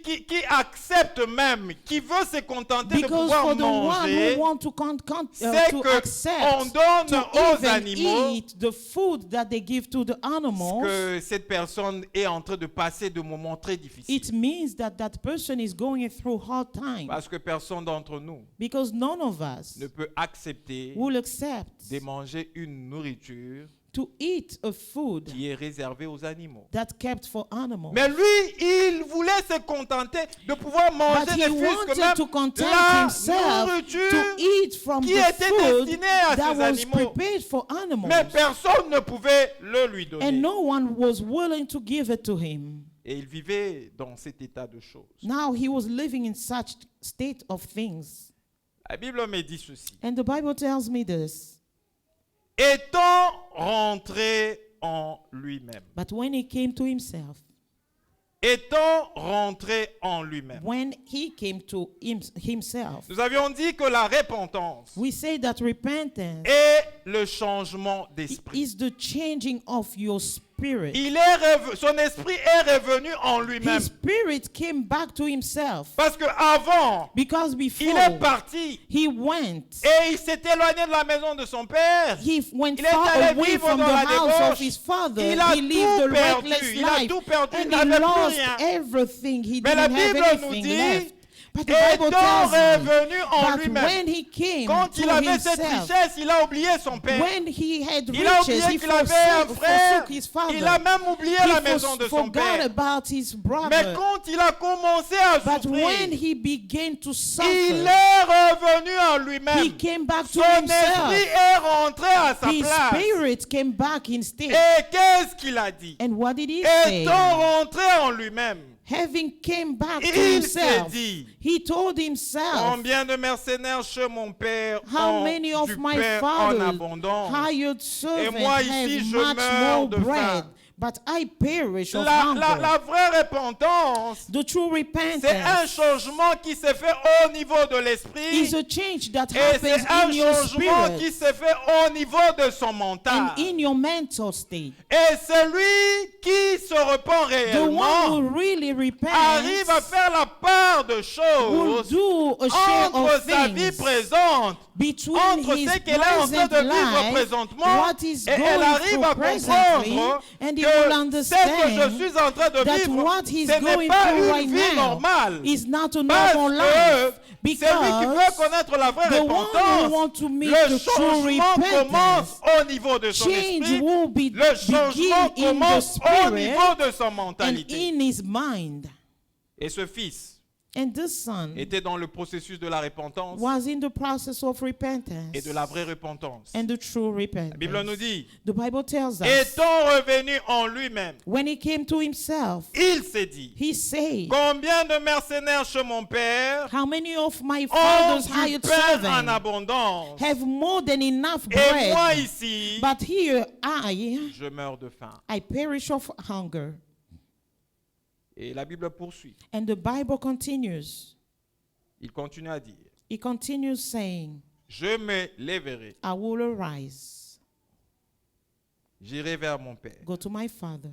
accepte même, qui veut se contenter de Because pouvoir for the one manger, who want to, c'est to que accept, on donne to aux even animaux eat the food that they give to the animals, que cette personne est en train de passer de moments très difficiles. it means that that person is going through hard times. Parce que personne d'entre nous Because none of us ne peut accepter will accept de manger une nourriture to eat a food qui est réservée aux animaux. that kept for animals. Mais lui, il voulait se contenter de pouvoir But manger he ne fût-ce que wanted même to content la himself nourriture to eat from qui the était food destinée à that ces was animaux. prepared for animals. Mais personne ne pouvait le lui donner. And no one was willing to give it to him. Et il vivait dans cet état de choses. Now he was living in such state of things. La Bible me dit ceci. And the Bible tells me this. Étant rentré en lui-même. But when he came to himself, Étant rentré en lui-même. when he came to himself, Nous avions dit que la repentance we say that repentance est le changement d'esprit. is the changing of your spirit. Son esprit est revenu en lui-même. His spirit came back to himself. Parce qu'avant, Because il est before parti he went, et il s'est éloigné de la maison de son père. he went Il est far allé away vivre from the dans la house débauche. of his father. Il a He lived a tout perdu. reckless Il a life. tout perdu. Il And he n'avait plus lost rien. everything. He Mais la didn't have Bible nous anything dit, left. But the Bible étant tells me revenu en that lui-même, when he came quand to il avait cette himself, richesse, il a oublié son père. when he had Il a riches, oublié he qu'il avait un frère. forsook his father. Il a même oublié la maison de son forgot père. about his Mais brother. quand il a commencé à But when souffrir, he began to il suffer, est revenu en he lui-même. came back to Son himself. esprit est rentré à sa His place. spirit came back instead. Et qu'est-ce qu'il a dit? And what did he say? Étant rentré en lui-même, Having came back to il s'est himself, dit, he told himself, combien de mercenaires chez mon père how ont many of du my pain en father's abondance? hired servants moi ici, have je much meurs more de bread, faim. but I perish of La hunger. vraie repentance, The true c'est un repentance changement qui se fait au niveau de l'esprit. is a change that Et happens c'est un in your changement qui spirit se fait au niveau de son mental. and in your mental state. Et celui qui se repent The one réellement who really arrive à repents faire la part de will choses do a share entre of sa vie things présente, between entre his ce qu'elle est en train present de vivre life, présentement, what is et elle going arrive through à presently, comprendre and he que will ce que je understand suis en train de that vivre, what he's ce n'est going pas through une right vie now normale. is not a Parce normal que life. celui qui veut Because connaître la vraie the one who repentance, want to meet le the true changement commence repentance, au niveau de son change esprit, will be le changement begin in the commence au spirit niveau de sa and mentalité. in his mind. Et ce fils And this son était dans le processus de la repentance was in the process of repentance et de la vraie repentance. and the true La Bible nous repentance. dit, The Bible tells us étant revenu en lui-même, when he came to himself, il s'est dit, he said, combien de mercenaires chez mon père how many of my ont father's du hired pain en servants abondance, have more than enough et moi bread? ici, But here I je meurs de faim. perish of hunger. Et la Bible poursuit. And the Bible continues. Il continue à dire, He continues saying, je me lèverai, I will arise, j'irai vers mon père. go to my father.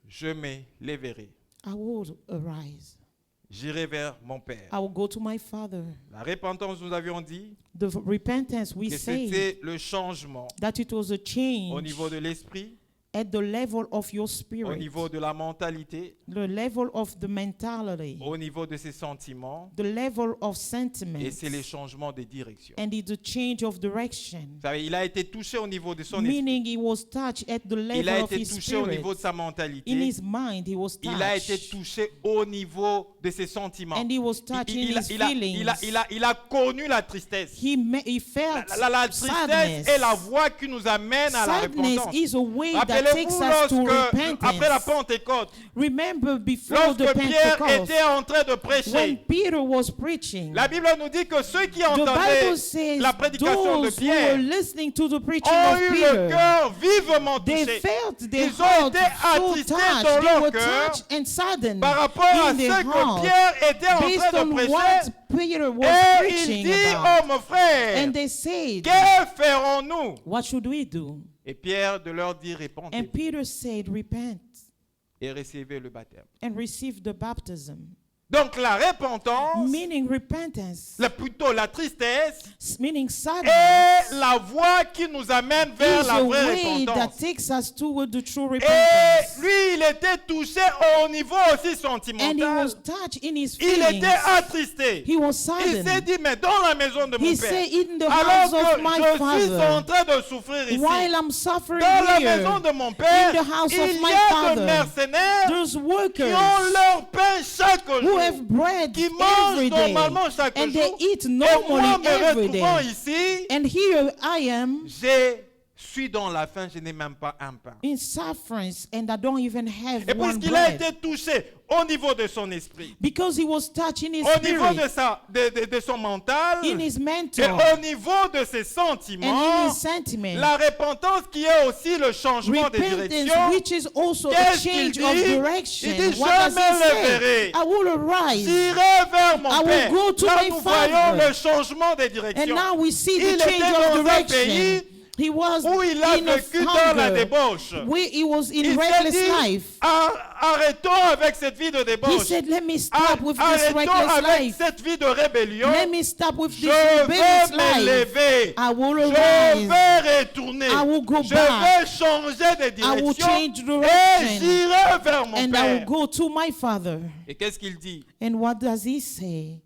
Je me lèverai, I will arise. j'irai vers mon père. I will go to my father. La repentance, nous avions dit The repentance, we que say c'était le changement that it was a au change niveau de l'esprit, at the level of your au spirit, niveau de la mentalité, the level of the mentality, au niveau de ses sentiments, the level of et sentiment, c'est les changements de direction. and it's a change of direction. Vous savez, il a été touché au niveau de son esprit. Meaning he was touched at the Il a level of été his touché au spirit. niveau de sa In mentalité. his mind, he was Il a été touched. touché au niveau de ses sentiments. And he was touched in his feelings. Il a connu la tristesse. He felt La tristesse sadness. est la voie qui nous amène à la Sadness repentance. is a way that takes Rappelez-vous us to après la repentance. Pentecôte, Remember before the lorsque Pierre Pentecost, était en train de when prêcher, Peter was preaching, la Bible nous dit que ceux qui the entendaient Bible says la prédication de those who were Pierre listening to the preaching ont of eu le Peter, cœur vivement they touché felt their Ils ont heart été so attristés touched. dans They leur were cœur touched and saddened par rapport à in ce their que heart Pierre était en based train de on prêcher. what Peter was Et il preaching dit, about. oh mon frère, And they said, que ferons-nous? what should we do? Et Pierre de leur dit, And répondez Peter said, repent et recevez le baptême. and receive the baptism. Donc la repentance, Meaning repentance, plutôt la tristesse, meaning sadness, est la voie qui nous amène vers is la a vraie way that repentance. takes us toward the true Et repentance. lui, il était touché au niveau aussi And he sentimental. was touched in his Il feelings. était attristé. He was Il s'est saddened. dit, mais dans la maison de mon He père, said, in the alors house of que my je suis en father, train de souffrir ici, while I'm suffering dans la here, maison de mon père, in the house of il my y a father, de mercenaires there's qui workers ont leur pain chaque who jour, have bread qui mangent every day, normalement chaque and jour. they eat Et moi, normally me every retrouvant day. ici, And here I am je suis dans la faim, je n'ai même pas un pain. in sufferance, and I don't even have Et one puisqu'il a bread. été touché au niveau de son esprit, Because he was touched in his au niveau spirit, de son mental, in his et mental, au niveau de ses and in sentiments, his sentiment. la repentance qui est aussi le changement de Repentance, direction, which is also a qu'est-ce qu'il change of dit? direction. Il dit, What je does me he say? lèverai. I will arise. j'irai vers I mon will Père. go to Là, my nous father. voyons le changement de And direction. now we see Il the était change dans of un direction. pays He was où il a in a vécu dans la hunger. débauche. He was in Il s'est reckless dit, life. arrêtons avec cette vie de He débauche. said, let me stop with this Arrêtons reckless avec life. cette vie de rébellion. Let me stop with Je this vais rebellious me life. lever. I will Je arise. vais retourner. I will go Je back. vais changer de I will direction. change Et direction. j'irai vers mon And I will Père. go to my father. Et qu'est-ce qu'il dit? And what does he say?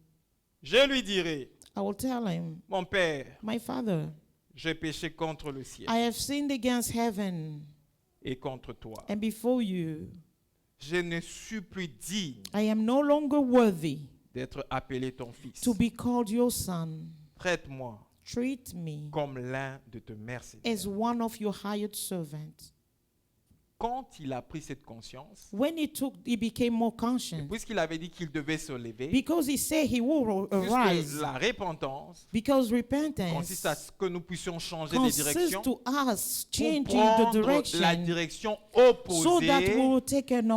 Je lui dirai, I will tell him, mon Père, my father, j'ai péché contre le ciel I have sinned against heaven et contre toi. and before you. Je ne suis plus digne I am no longer worthy d'être appelé ton fils. to be called your son. Traite-moi Treat me comme l'un de tes mercenaires. as one of your hired servants. quand il a pris cette conscience, when he became more conscious, puisqu'il avait dit qu'il devait se lever, because he said he will puisque arise, la repentance because consiste à repentance ce que nous puissions changer de consists direction to us pour changing the prendre la direction direction so that we opposée will take an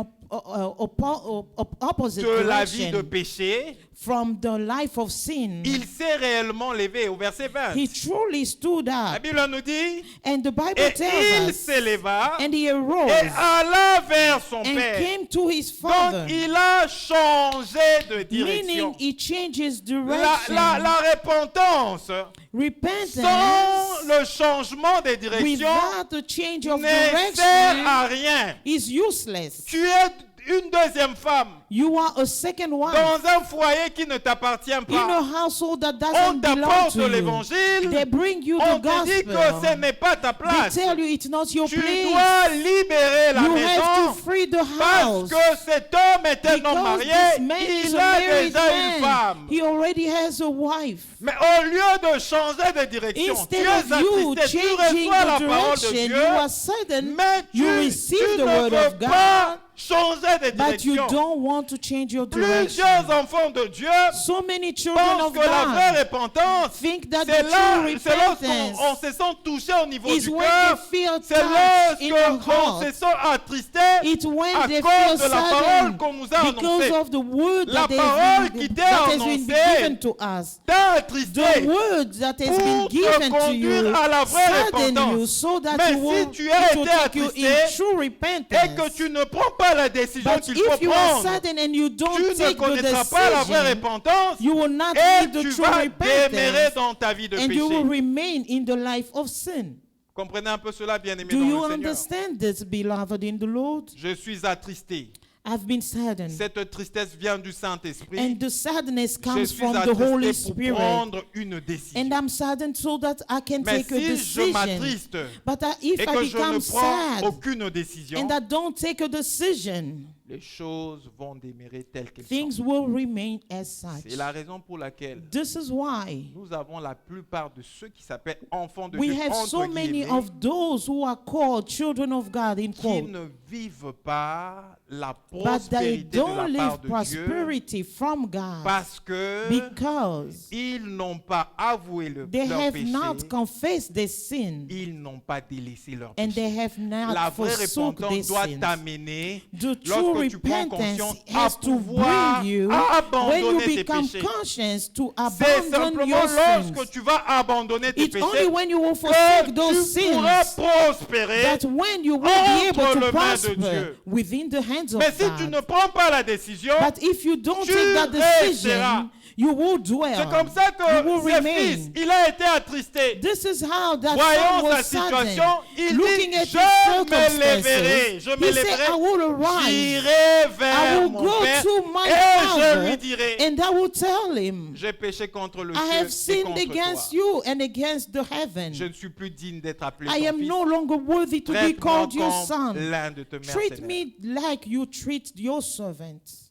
opposite de la vie de direction péché. from the life of sin. Il s'est réellement levé au verset 20. He truly stood La up, Bible nous dit, and the Bible et tells il us, s'éleva and he et arose alla vers son and Père. came to his Father, Donc il a changé de direction. meaning he changes La direction. repentance Repentance sans le changement de direction without the change of ne sert direction à rien. is useless. Tu es une deuxième femme You are a second wife dans un foyer qui ne t'appartient in a pas. household that On doesn't belong t'apporte to you. l'évangile, They bring you on the te dit que gospel. ce n'est pas ta They place. tell you it's not your Tu place. dois libérer la You have to maison free the parce house. que cet homme est un homme Because marié, this man is il a a married déjà une man. femme. He already has a wife. Mais au lieu de changer de direction, tu Instead es of you attristé, tu changing reçois la the parole de direction, Dieu, you are sudden, mais tu you receive ne the word of veux God, pas changer de but you direction. don't want to change your direction. Plusieurs enfants de Dieu So many children pensent of que la vraie God repentance, think that c'est the là, true c'est lorsqu'on repentance se sent touché au niveau is du when cœur, they feel c'est touched in your lorsqu'on se heart. sent attristé It's when à they cause feel de la parole sudden qu'on nous a because annoncée. of the word La that parole has qui been, t'est that has been annoncée given to us. T'as attristé The word that has been pour te given to conduire you à la vraie sudden you repentance. so that Mais you si will tu as it will été take you attristé in true et que repentance. tu ne prends pas la décision But qu'il faut if you are prendre, sudden and you don't tu ne take the connaîtras pas la vraie decision, repentance you will not et need the tu true vas demeurer repentance, dans ta vie de and you will péché. remain in the life of sin. Comprenez un peu cela, bien-aimés Do dans you le Seigneur. understand this, beloved in the Lord? Je suis attristé. I've been saddened. Cette tristesse vient du Saint-Esprit. And the sadness Je comes suis from the Holy attristé pour Spirit. prendre une décision. And I'm saddened so that I can Mais take a si je decision. m'attriste But if et I que je ne become prends sad aucune décision, and I don't take a decision, les choses vont demeurer telles qu'elles things sont. will remain as such. C'est la raison pour laquelle This is why nous avons la plupart de ceux qui s'appellent enfants de we Dieu, have so entre many guillemets, of those who are called children of God in qui quote, ne vivent pas la but they prospérité de don't la live part de Dieu prosperity from God parce que because ils n'ont pas avoué they leur have péché, not confessed their sin ils n'ont pas délaissé leur and péché. they have La not vraie forsook their repentance doit sins. t'amener, The true lorsque tu prends repentance conscience, à has to pouvoir bring you when you abandonner tes become péchés. conscious to C'est abandon simplement your lorsque sins. tu vas abandonner tes It's only péchés when you will que forsake those tu pourras sins prospérer. that when you will be able entre to les mains de prosper Dieu. within the hands of Mais si tu God. ne prends pas la décision, But if you don't tu take that resteras. decision, you will dwell. c'est comme ça que You will ce remain. fils, il a été attristé. This is how that Voyant son sa was situation, saddened. il Looking dit, at je his me lèverai, circumstances, je me he said, lèverai, I will arise. j'irai I vers will mon go père to my et je lui father dirai, and I will tell him, j'ai péché contre le I have ciel et sinned contre against toi. you and against the heaven. Je ne suis plus digne d'être appelé I ton am fils. no longer worthy to be Traite-moi called your comme son. l'un de tes Treat mercenaires. me like you treat your servants.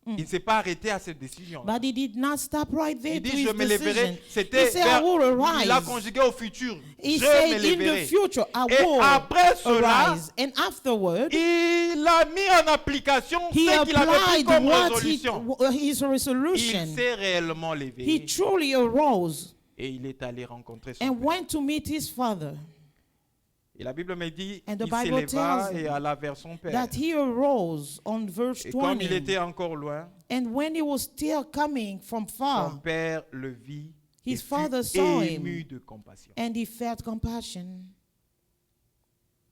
Il ne s'est pas arrêté à cette décision. But he did not stop right there Il to dit, his je me decision. lèverai. He C'était said, I will il a arise. conjugué au futur. He Je said, me in the lèverai. future, I Et will après cela, arise. And afterward, il a mis en application he ce qu'il avait pris applied comme what résolution. his resolution. Il s'est réellement He levé truly arose et il est allé rencontrer son and père. went to meet his father. Et la Bible me dit And the qu'il Bible s'éleva tells et alla vers son père. That he arose on verse Et comme il 20. était encore loin, And when he was still coming from son far, père le vit His et fut father saw ému him. de compassion. and he felt compassion.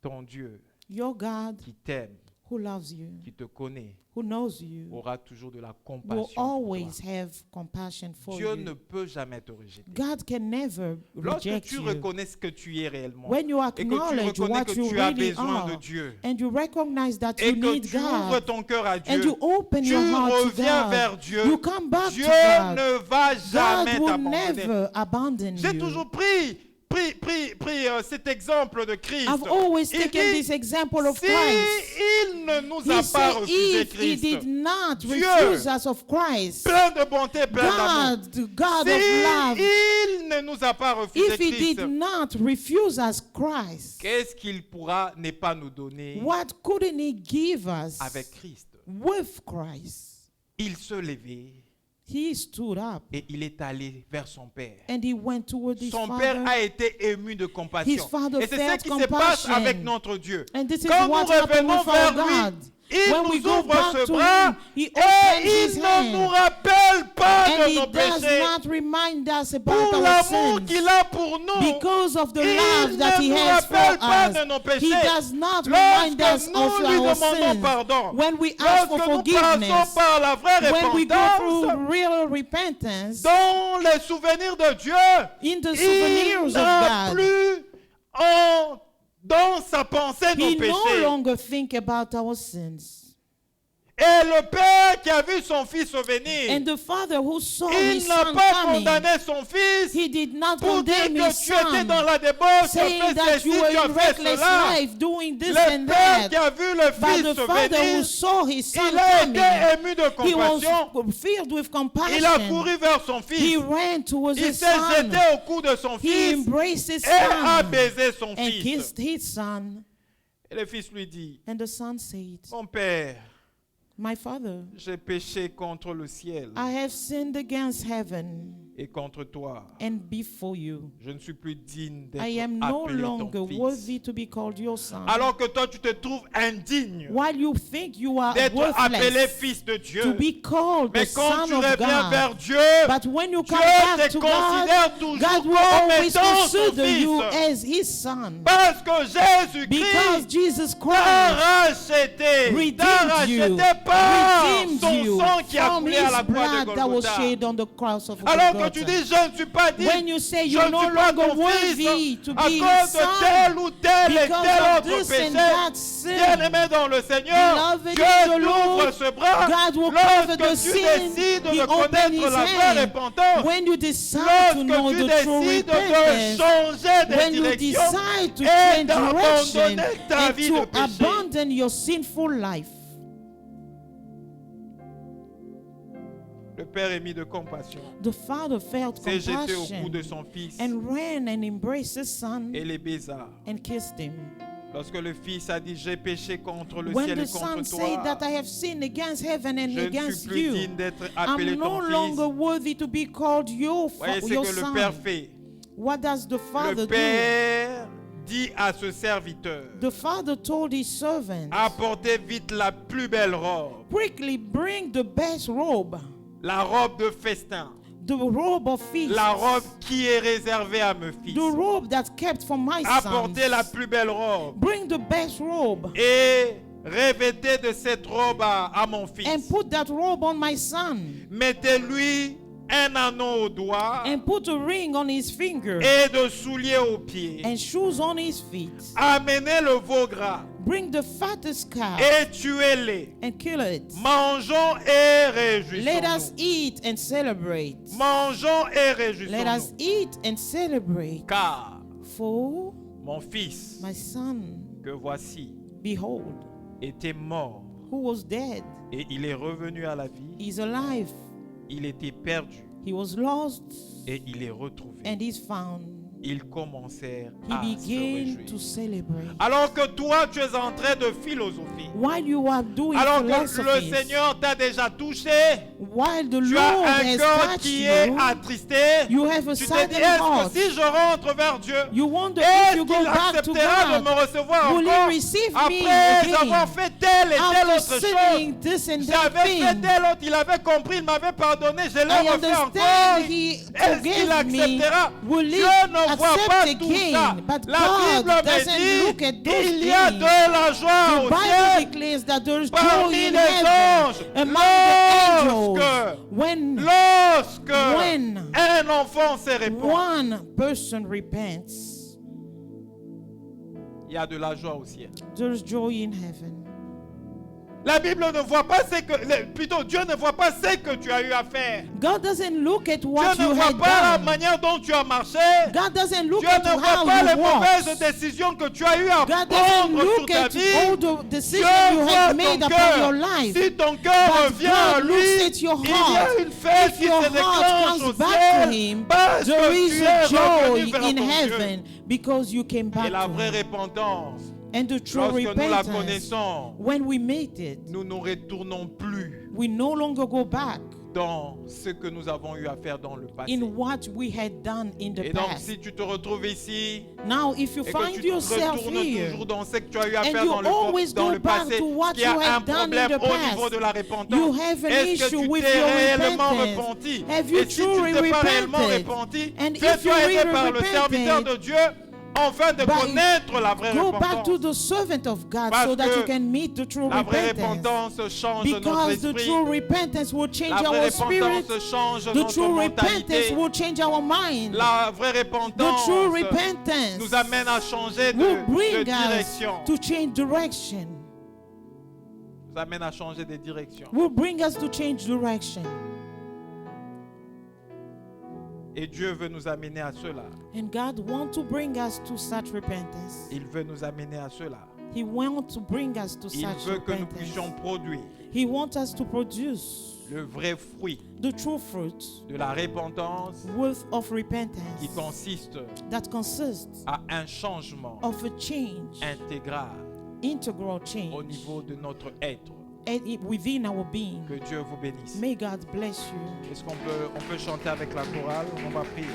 Ton Dieu Your God, qui t'aime, who loves you, qui te connaît, who knows you, aura toujours de la will compassion pour always toi. have compassion for Dieu you. ne peut jamais te rejeter. God can never Lorsque reject tu you. reconnais ce que tu es réellement When you et que tu acknowledge reconnais what que you tu as really besoin de are, Dieu and you recognize that et you que need tu ouvres God, ton cœur à and Dieu, you open tu your heart to reviens vers God, Dieu, you come back Dieu to God. ne va jamais God will t'abandonner. never abandon J'ai you. toujours pris pris cet exemple de Christ. I've always Il taken dit, this example of si Christ. il ne nous a He pas said, refusé if he Christ, did not Dieu, refuse us of Christ, plein de bonté, plein d'amour, God, the God si of love, il ne nous a pas refusé if he Christ, did not refuse us Christ, qu'est-ce qu'il pourra ne pas nous donner what couldn't he give us avec Christ? with Christ? Il se levait He stood up et il est allé vers son Père. and he went toward his Son Père father. a été ému de compassion. His father Et c'est ce felt qui se passe compassion. avec notre Dieu. And this is Quand nous what happened revenons with our vers lui, God. il When we nous go ouvre back ce to bras him, he et opens il his ne nous hand. rappelle pas And de he nos does péchés. not remind us about Pour our l'amour sins. qu'il a pour nous, Because of the il love that ne he nous has for rappelle pas us, de nos péchés. he does not remind us Lorsque nous of lui our demandons sins. pardon, When we ask for lorsque nous forgiveness, passons par la vraie when we go repentance, through real repentance, dans les souvenirs de Dieu, in the il souvenirs n'a of God, plus dans sa pensée nos he no péchés. longer think about our sins. Et le Père qui a vu son Fils venir, And the father who saw il his n'a son pas coming, condamné son Fils he did not pour dire condemn que his tu étais son, dans la débauche, tu as saying fait that ceci, you were tu as in fait reckless cela. life doing this Le and Père qui that. a vu le But Fils the father who venir, saw his son il a coming, été ému de he compassion. was filled with Il a compassion. couru vers son He Fils. ran towards Il his s'est son. jeté au cou de son He Fils embraced his et a son baisé son and Fils. kissed his son. Et le Fils lui dit, And the son said, mon Père, my father, j'ai péché contre le ciel I have sinned against heaven et contre toi. and before you. Je ne suis plus digne I am d'être no appelé longer ton Fils. worthy to be called your son. Alors que toi, tu te trouves indigne While you think you are d'être appelé worthless Fils de Dieu. to be called the Mais quand son tu of reviens God, vers Dieu, but when you Dieu come back te to God, considère toujours God will comme always étant son consider you Fils. as his son. Parce que Because Jésus-Christ Jesus t'a Christ racheté. redeemed T'a racheté you, par redeemed son you sang qui a from coulé à his la croix de blood that was Golgotha. shed on the cross of Alors que tu Golgotha. dis, je ne suis pas digne, When you say je you're ne no suis pas longer ton worthy fils, to à be cause his de son, tel ou tel et because tel of autre this and péché, that sin, bien-aimé dans le Seigneur, beloved Dieu in the t'ouvre Lord, ce bras God will cover the lorsque tu sin. décides He de opened connaître his la vraie hand. repentance. When you decide to know Lorsque tu the true décides de repentance, changer de when you direction decide to et change direction d'abandonner ta and vie de to péché. abandon your sinful life, Le Père émis de compassion the father felt s'est jeté au cou de compassion son fils and ran and embraced his son et les baisa. and kissed him. Lorsque le fils a dit, j'ai péché contre le When ciel the et contre son said toi, that I have sinned against heaven and je ne suis against plus you, digne d'être appelé I'm no ton longer fils. worthy to be called your, Voyez ce your que le son. Père fait. What does the father Le do? Père dit à ce serviteur, The father told his servant, apportez vite la plus belle robe, quickly bring the best robe, la robe de festin, the robe of feast, la robe qui est réservée à mes fils. the robe that's kept for my Apportez la sons. plus belle robe Bring the best robe et revêtez de cette robe à mon and fils. put that robe on my son Mettez-lui un anneau au doigt and put a ring on his finger et de souliers aux pieds. and shoes on his feet. Amenez le veau gras Bring the fattest cow et tuez-les. and kill it. Mangeons et Let us réjouissons-nous. eat and celebrate. Mangeons et Let us réjouissons-nous. eat and celebrate. Car For mon fils, my son, que voici, behold, était mort who was dead, et il est revenu à la vie. is alive. Il était perdu He was lost et il est retrouvé. and is found. Ils commencèrent He à se began to réjouir. celebrate. Alors que toi, tu es en train de philosopher. While you are doing Alors que le philosophies, Seigneur t'a déjà touché, while the tu Lord as un has cœur touched qui est you, attristé. you have a Tu te dis, saddened est-ce heart. que si je rentre vers Dieu, You wonder if est-ce you go qu'il back to acceptera de me God. recevoir Will he encore receive me après again? avoir fait telle et telle After autre sinning chose? this and that J'avais fait thing, telle autre, il avait compris, il m'avait pardonné, je l'ai I refait encore. understand he Est-ce qu'il forgave me. acceptera? Will Dieu he ne voit pas accept tout ça. again? But La God Bible doesn't me look at dit, those il y a things. de la joie The au Bible ciel declares that there is joy parmi in les heaven anges among the angels lorsque when un enfant se répand. one person repents. Il y a de la joie au ciel. There is joy in heaven. La Bible ne voit pas plutôt Dieu ne voit pas ce que tu as eu à faire. God doesn't look at what Dieu ne you voit had pas la done. manière dont tu as marché. God doesn't look Dieu at ne voit how pas les you mauvaises walk. décisions que tu as eu à God doesn't prendre sur look ta at vie. all the Dieu decisions you voit had ton made upon cœur. your life. Si ton cœur But revient à God lui, looks at your il y heart. a une fête If qui your se heart déclenche comes au back to ciel Him, parce there que is tu es a joy revenu vers in ton Dieu. heaven because you came Et back la to vraie Him. repentance, And the true lorsque nous la repentance, connaissons, when we made it, nous ne retournons plus we no longer go back dans ce que nous avons eu à faire dans le passé. in what we had done in the Et donc, past. si tu te retrouves ici Now, if you et que find tu te yourself retournes here toujours dans ce que tu as eu à and faire you dans always dans go le back passé, to what qu'il y a you un had done in problème the au past, niveau de la you repentance. have an Est-ce que issue tu with t'es your réellement repentance. repenti? Have you Et si tu truly ne t'es pas réellement repented? repenti, And if fais-toi you aider really par le serviteur repented, de Dieu afin de but connaître la vraie go back to repentance. the servant of God Parce so that que you can meet the true La vraie repentance. repentance change notre Because the esprit. true repentance will change La vraie our spirit. repentance change The notre true repentance mentalité. will change our mind. La vraie The repentance true repentance nous amène à changer will de bring us direction. to change direction. Nous amène à changer de direction. Will bring us to change direction. Et Dieu veut nous amener à cela. And God wants to bring us to such repentance. Il veut nous amener à cela. He wants to bring us to Il such veut que nous repentance. puissions produire He wants us to produce le vrai fruit the true fruit de la repentance of qui repentance consiste that consists à un changement of a change, intégral integral au change niveau de notre être. within our being. Que Dieu vous bénisse. May God bless you. Est-ce qu'on peut chanter avec la chorale? On va prier.